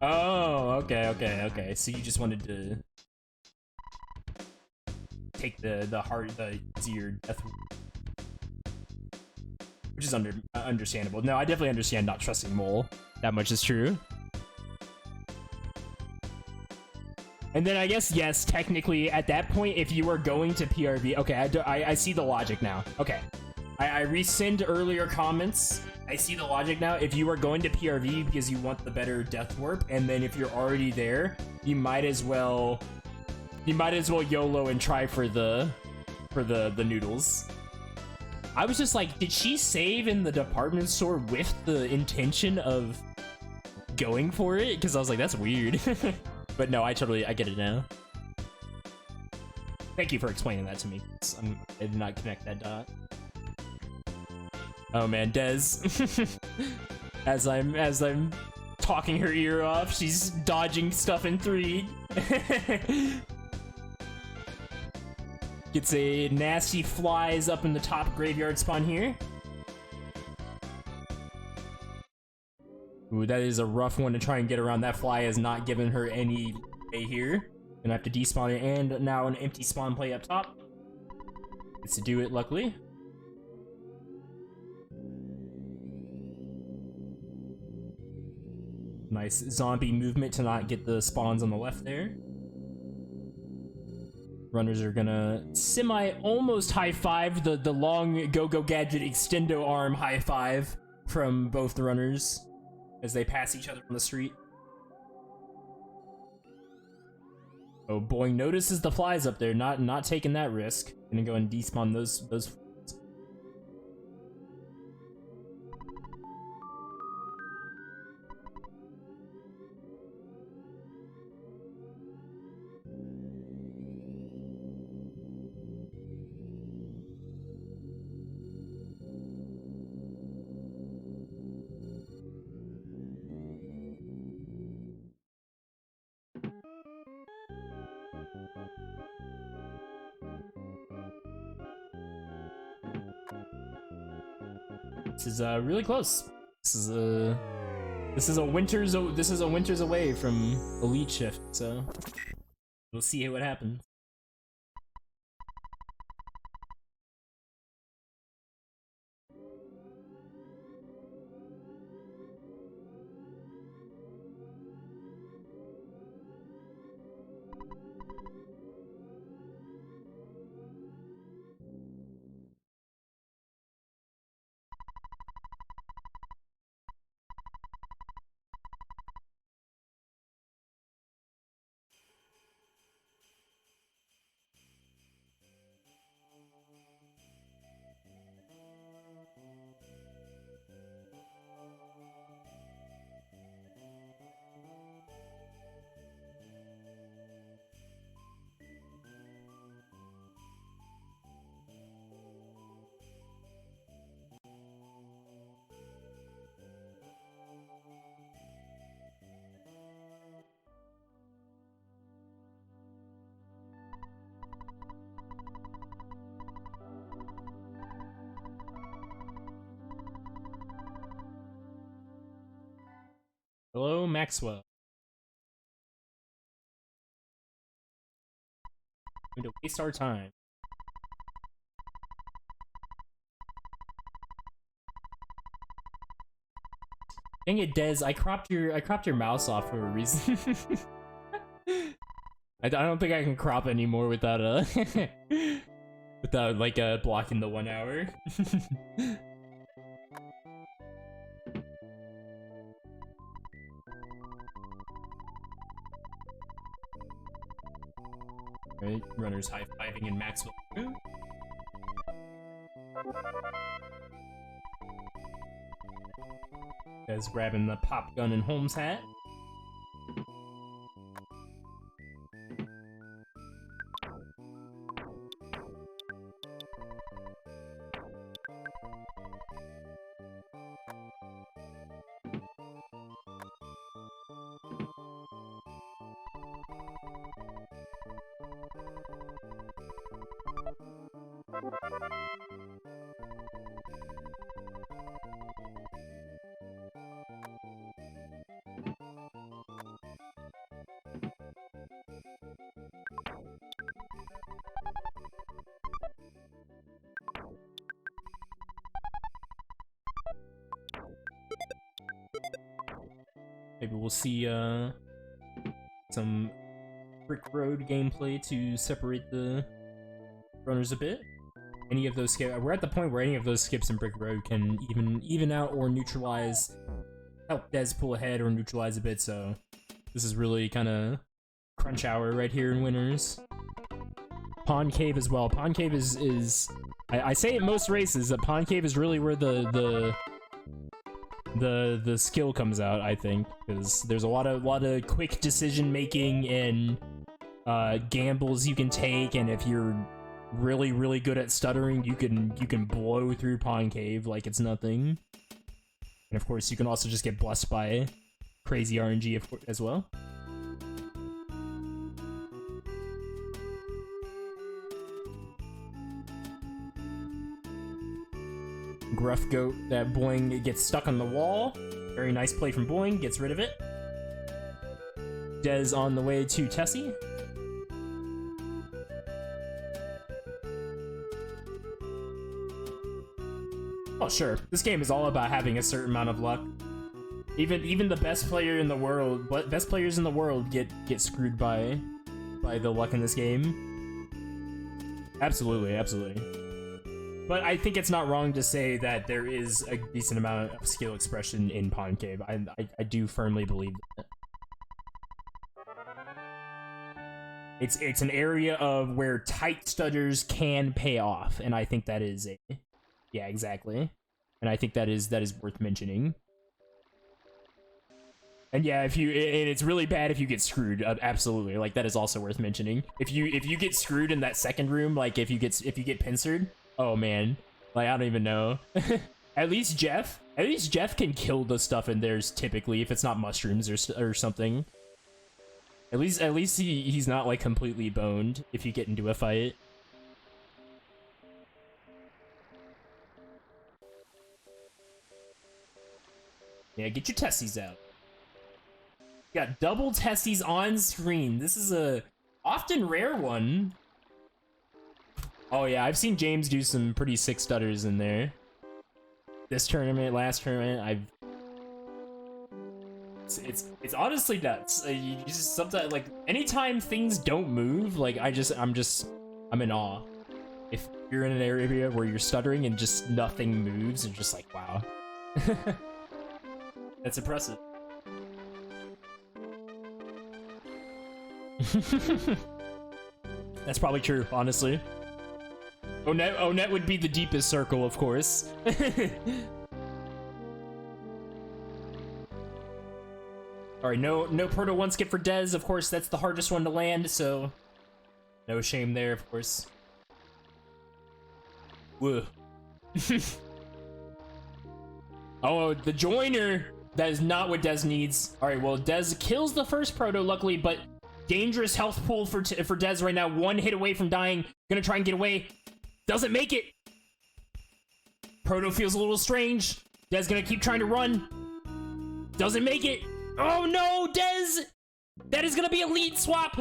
Oh, okay. So you just wanted to take the easier death, which is understandable. No, I definitely understand not trusting Mole. That much is true. And then I guess, yes, technically at that point, if you were going to PRV, okay, I see the logic now. Okay, I rescind earlier comments. I see the logic now. If you are going to PRV because you want the better death warp, and then if you're already there, you might as well YOLO and try for the noodles. I was just like, did she save in the department store with the intention of going for it? Because I was like, that's weird. But no, I get it now. Thank you for explaining that to me. I did not connect that dot. Oh man, Des. as I'm talking her ear off, she's dodging stuff in 3. Gets a nasty flies up in the top graveyard spawn here. Ooh, that is a rough one to try and get around. That fly has not given her any way here. Gonna have to despawn it, and now an empty spawn play up top. Gets to do it, luckily. Nice zombie movement to not get the spawns on the left there. Runners are gonna almost high five, the long go-go gadget extendo arm high five from both the runners as they pass each other on the street. Oh, Boing notices the flies up there, not taking that risk. Gonna go and despawn those. This is really close. This is a winter's away from Elite Shift, so we'll see what happens. Hello, Maxwell. Going to waste our time. Dang it, Des! I cropped your mouse off for a reason. I don't think I can crop anymore without without like blocking the 1 hour. Right, runners high-fiving in Maxwell. Des grabbing the pop gun and Holmes hat. Maybe we'll see some Brick Road gameplay to separate the runners a bit. Any of those skips, we're at the point where any of those skips in Brick Road can even out or neutralize, help Des pull ahead or neutralize a bit. So this is really kind of crunch hour right here in Winners. Pond Cave as well. Pond Cave is I say in most races that Pond Cave is really where the skill comes out, I think, because there's a lot of quick decision making and gambles you can take, and if you're really good at stuttering, you can blow through Pond Cave like it's nothing. And of course, you can also just get blessed by crazy RNG as well. Gruff Goat, that Boing gets stuck on the wall. Very nice play from Boing, gets rid of it. Des on the way to Tessie. Oh sure, this game is all about having a certain amount of luck. Even the best player in the world, best players in the world get screwed by the luck in this game. Absolutely, absolutely. But I think it's not wrong to say that there is a decent amount of skill expression in Pond Cave. I do firmly believe that. It's an area of where tight stutters can pay off, and I think that is yeah, exactly. And I think that is worth mentioning. And yeah, and it's really bad if you get screwed. Absolutely, like that is also worth mentioning. If you get screwed in that second room, like if you get pincered. Oh man, like I don't even know. At least Jeff can kill the stuff in theirs typically if it's not mushrooms or something. At least he's not like completely boned if you get into a fight. Yeah, get your Tessies out. Got double Tessies on screen. This is a often rare one. Oh yeah, I've seen James do some pretty sick stutters in there. This tournament, last tournament, it's honestly nuts. You just sometimes, like, anytime things don't move, like I'm in awe. If you're in an area where you're stuttering and just nothing moves, and just like, wow. That's impressive. That's probably true, honestly. Onet would be the deepest circle, of course. Alright, no Proto 1 skip for Des, of course, that's the hardest one to land, so no shame there, of course. Whoa. Oh, the joiner! That is not what Des needs. Alright, well, Des kills the first Proto, luckily, but dangerous health pool for Des right now. One hit away from dying. Gonna try and get away. Doesn't make it. Proto feels a little strange. Des gonna keep trying to run. Doesn't make it. Oh no, Des! That is gonna be a lead swap.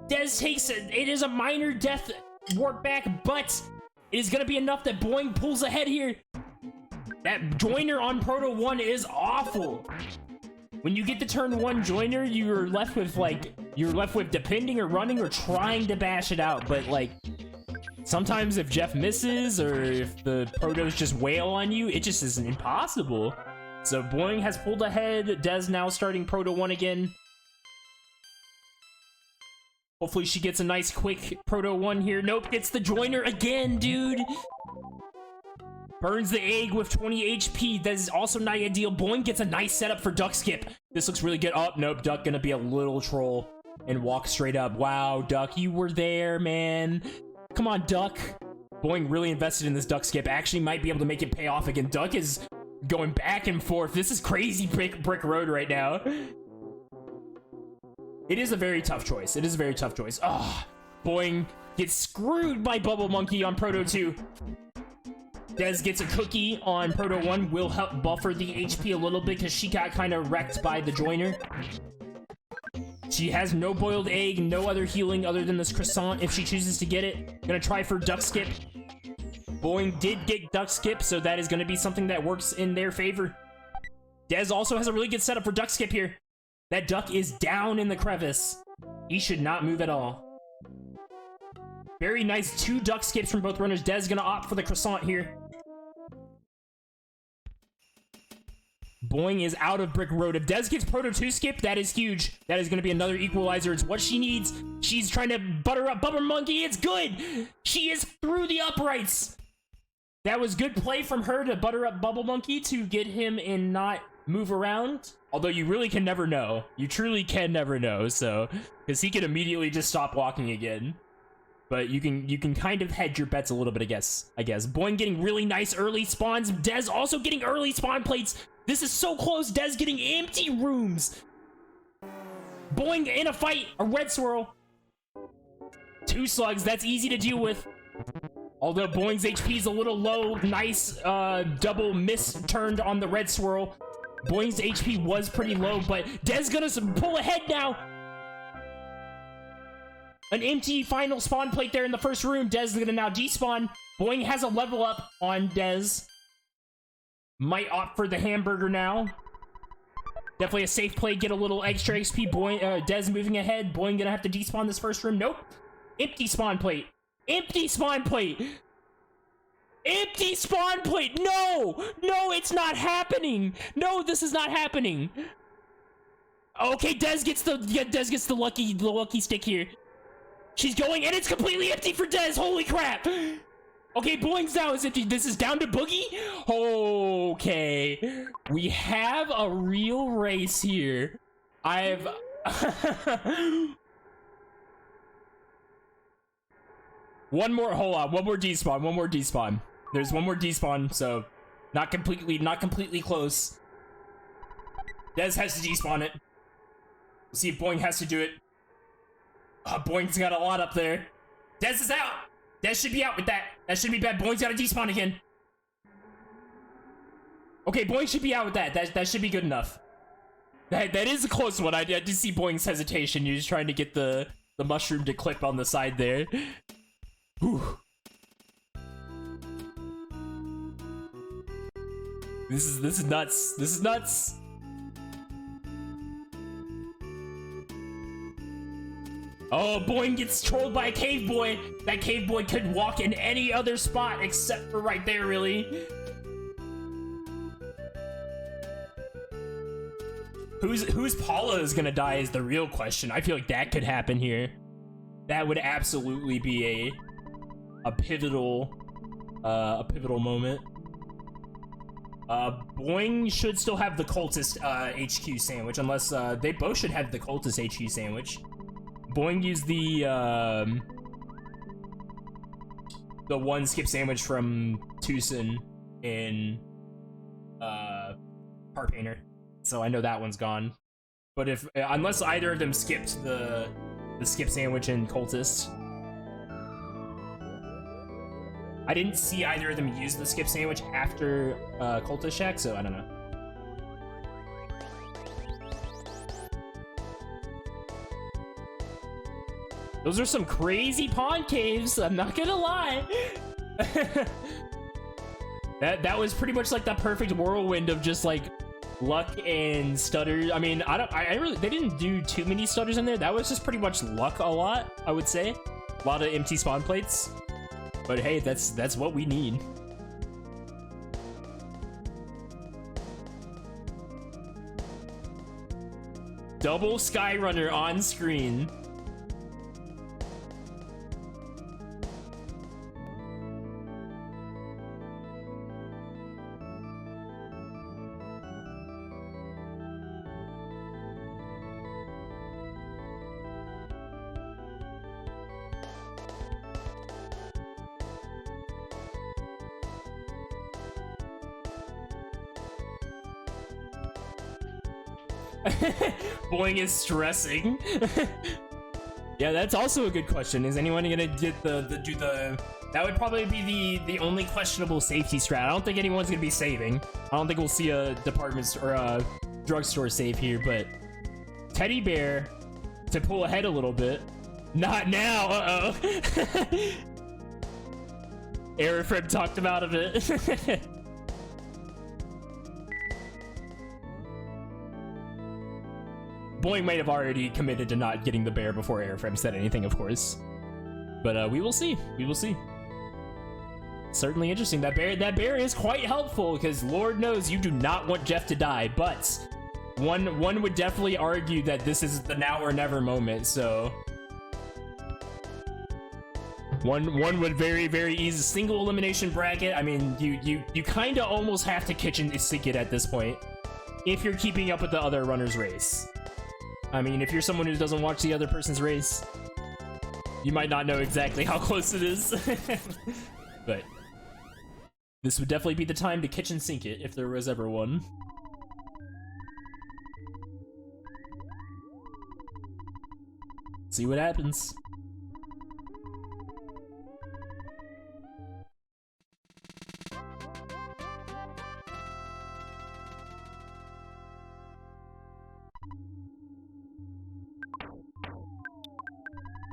Des takes it. It is a minor death warp back, but it is gonna be enough that Boing pulls ahead here. That joiner on Proto 1 is awful. When you get the turn 1 joiner, you're left with depending or running or trying to bash it out, but like sometimes if Jeff misses or if the Protos just wail on you, it just isn't impossible. So Boing has pulled ahead. Des now starting Proto 1 again. Hopefully she gets a nice quick Proto 1 here. Nope, gets the joiner again, dude. Burns the egg with 20 HP. That is also not ideal. Boing gets a nice setup for duck skip. This looks really good. Oh, nope. Duck gonna be a little troll and walk straight up. Wow, Duck, you were there, man. Come on, Duck. Boing really invested in this duck skip. Actually might be able to make it pay off again. Duck is going back and forth. This is crazy brick road right now. It is a very tough choice. It is a very tough choice. Ah, Boing gets screwed by Bubble Monkey on Proto 2. Dez gets a cookie on Proto 1. Will help buffer the HP a little bit because she got kind of wrecked by the joiner. She has no boiled egg, no other healing other than this croissant if she chooses to get it. Gonna try for duck skip. Boing did get duck skip, so that is gonna be something that works in their favor. Dez also has a really good setup for duck skip here. That duck is down in the crevice. He should not move at all. Very nice 2 duck skips from both runners. Dez gonna opt for the croissant here. Boing is out of brick road. If Dez gets Proto 2 skip, that is huge. That is gonna be another equalizer. It's what she needs. She's trying to butter up Bubble Monkey. It's good. She is through the uprights. That was good play from her to butter up Bubble Monkey to get him and not move around. Although you really can never know. You truly can never know, so because he can immediately just stop walking again. But you can kind of hedge your bets a little bit, I guess. Boing getting really nice early spawns. Dez also getting early spawn plates. This is so close. Dez getting empty rooms. Boing in a fight. A red swirl. 2 slugs. That's easy to deal with. Although Boing's HP is a little low. Nice double miss turned on the red swirl. Boing's HP was pretty low, but Dez gonna pull ahead now. An empty final spawn plate there in the first room. Dez is gonna now despawn. Boing has a level up on Dez. Might opt for the hamburger now. Definitely a safe play. Get a little extra XP. Boing, Dez moving ahead. Boing gonna have to despawn this first room. Nope. Empty spawn plate. Empty spawn plate. Empty spawn plate. No! No, it's not happening. No, this is not happening. Okay, Dez gets the lucky stick here. She's going, and it's completely empty for Dez. Holy crap! Okay, Boing's now is empty. This is down to Boogey. Okay, we have a real race here. I've one more. Hold on, one more despawn. One more despawn. There's one more despawn, so not completely close. Dez has to despawn it. We'll see if Boing has to do it. Boing's got a lot up there. Dez is out. Dez should be out with that. That should be bad. Boing's got to despawn again. Okay, Boing should be out with that. That should be good enough. That is a close one. I did see Boing's hesitation. He was trying to get the mushroom to clip on the side there. Whew. This is nuts. This is nuts. Oh, Boing gets trolled by a cave boy. That cave boy could walk in any other spot except for right there, really. Who's Paula is gonna die is the real question. I feel like that could happen here. That would absolutely be a pivotal moment. Boing should still have the cultist HQ sandwich, unless they both should have the cultist HQ sandwich. Boing used the one skip sandwich from Tucson in Car Painter, so I know that one's gone. But if unless either of them skipped the skip sandwich in Cultist, I didn't see either of them use the skip sandwich after Cultist Shack, so I don't know. Those are some crazy pond caves, I'm not gonna lie. That was pretty much like the perfect whirlwind of just like luck and stutters. I mean, they didn't do too many stutters in there. That was just pretty much luck a lot, I would say. A lot of empty spawn plates. But hey, that's what we need. Double Skyrunner on screen. Boing is stressing. Yeah, that's also a good question. Is anyone gonna get that would probably be the only questionable safety strat. I don't think anyone's gonna be saving. I don't think we'll see a department or a drugstore save here, but Teddy Bear to pull ahead a little bit. Not now, uh-oh. Aerofreb talked about a bit. Boing might have already committed to not getting the bear before Aerofreb said anything, of course. But we will see. We will see. Certainly interesting. That bear is quite helpful because Lord knows you do not want Jeff to die. But one would definitely argue that this is the now or never moment. So one would very easy single elimination bracket. I mean, you kind of almost have to kitchen sink it at this point if you're keeping up with the other runner's race. I mean, if you're someone who doesn't watch the other person's race, you might not know exactly how close it is. But this would definitely be the time to kitchen sink it if there was ever one. See what happens.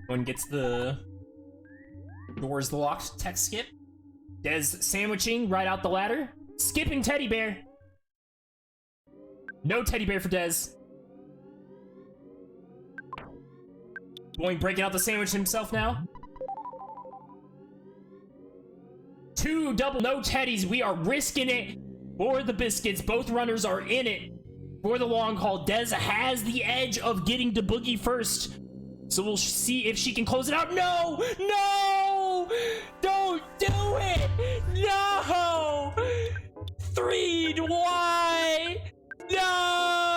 One gets the doors locked, tech skip. Des sandwiching right out the ladder. Skipping Teddy Bear. No Teddy Bear for Des. Boing breaking out the sandwich himself now. 2 double no teddies. We are risking it for the biscuits. Both runners are in it for the long haul. Des has the edge of getting to Boogey first. So we'll see if she can close it out. No! No! Don't do it! No! 3, why? No!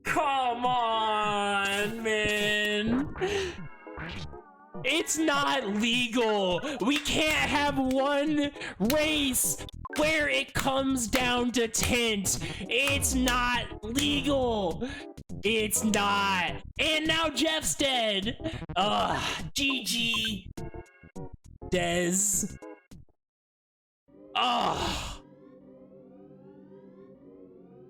Come on, man. It's not legal. We can't have one race where it comes down to tint. It's not legal. It's not. And now Jeff's dead. GG. Des.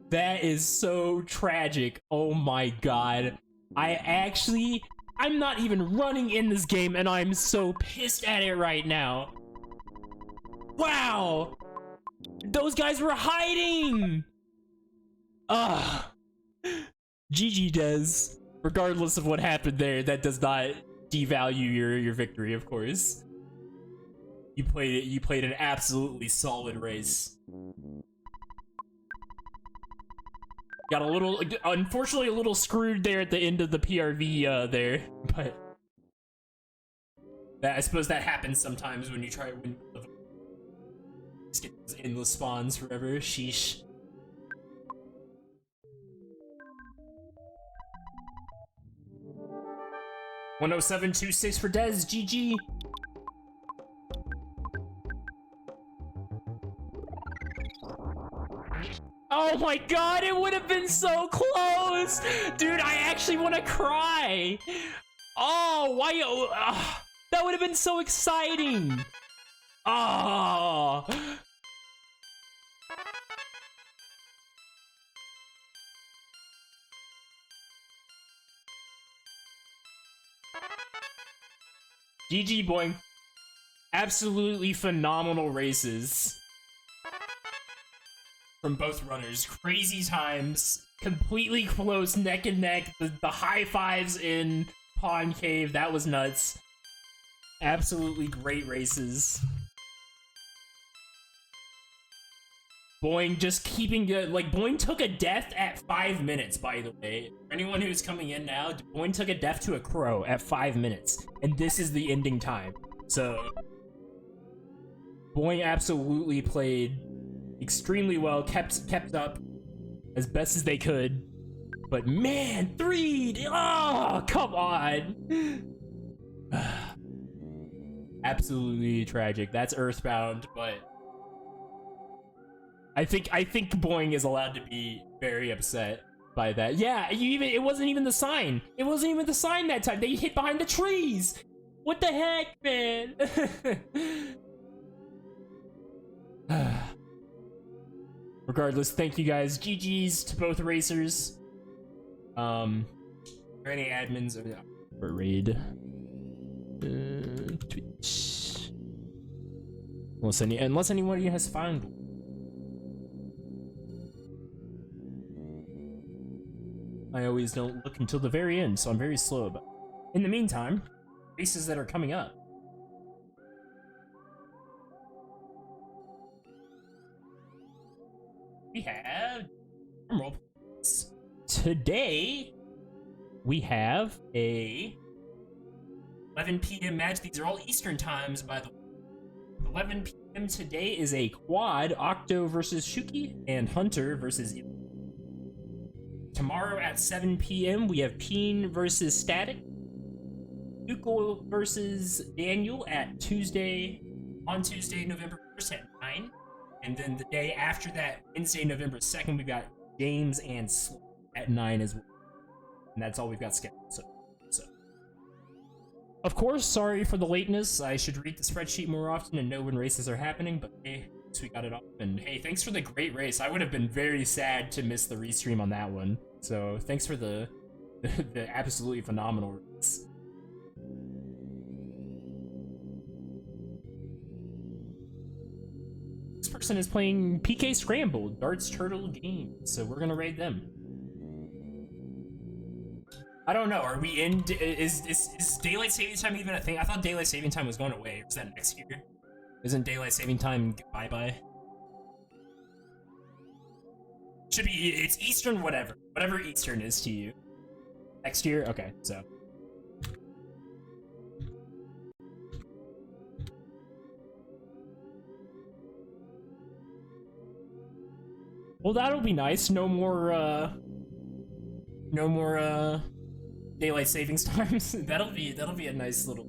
That is so tragic. Oh my god. I'm not even running in this game and I'm so pissed at it right now. Wow. Those guys were hiding! GG Des. Regardless of what happened there, that does not devalue your victory, of course. You played an absolutely solid race. Got a little, unfortunately a little screwed there at the end of the PRV there, but I suppose that happens sometimes when you try when just get those endless spawns forever. Sheesh. $107.26 for Des. GG. Oh my god, it would have been so close! Dude, I actually want to cry! Oh, why? That would have been so exciting! Oh! GG Boing. Absolutely phenomenal races from both runners. Crazy times, completely close, neck and neck. The high fives in Pond Cave, that was nuts. Absolutely great races. Boing just keeping good. Like, Boing took a death at 5 minutes, by the way. For anyone who's coming in now, Boing took a death to a crow at 5 minutes. And this is the ending time. So, Boing absolutely played extremely well, kept up as best as they could. But man, 3! Oh, come on! Absolutely tragic. That's Earthbound, but I think Boing is allowed to be very upset by that. Yeah, it wasn't even the sign. It wasn't even the sign that time. They hid behind the trees. What the heck, man? Regardless, thank you guys. GG's to both racers. Are any admins for raid? Twitch. Unless anyone of you has found one. I always don't look until the very end, so I'm very slow about it. In the meantime, races that are coming up. We have today. We have a 11 p.m. match. These are all Eastern times, by the way. 11 p.m. today is a quad, Octo versus Shuki, and Hunter versus Il. Tomorrow at 7 p.m. we have Peen versus Static, Yuko versus Daniel on Tuesday, November 1st at 9. And then the day after that, Wednesday, November 2nd, we've got James and Sl at 9 as well. And that's all we've got scheduled. So, of course, sorry for the lateness. I should read the spreadsheet more often and know when races are happening, but hey, we got it off. And hey, thanks for the great race. I would have been very sad to miss the restream on that one. So thanks for the absolutely phenomenal race. This person is playing PK Scrambled, Darts Turtle Game, so we're gonna raid them. I don't know, are we in, is Daylight Saving Time even a thing? I thought Daylight Saving Time was going away. Is that next year? Isn't Daylight Saving Time bye-bye? Should be, it's Eastern whatever. Whatever Eastern is to you. Next year? Okay, so. Well, that'll be nice. No more Daylight Savings Times. that'll be a nice little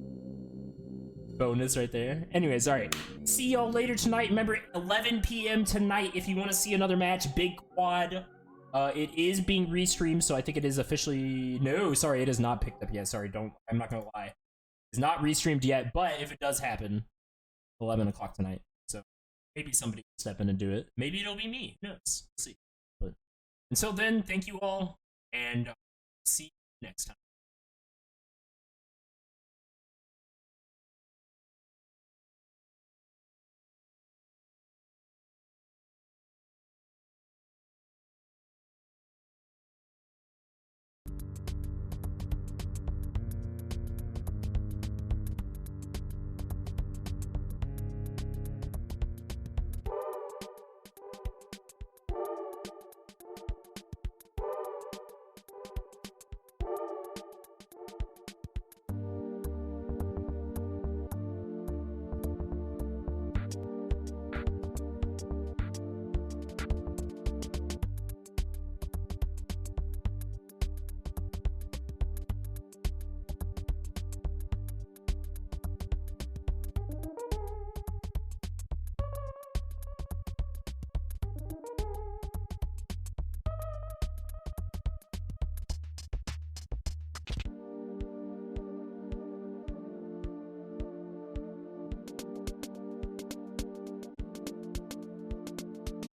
bonus right there. Anyways, alright. See y'all later tonight. Remember, 11 p.m. tonight if you want to see another match. Big quad. It is being restreamed, so I think it is officially... No, sorry, it is not picked up yet. Sorry, I'm not gonna lie. It's not restreamed yet, but if it does happen, 11 o'clock tonight. So maybe somebody will step in and do it. Maybe it'll be me. Who knows? We'll see. But until then, thank you all, and see you next time.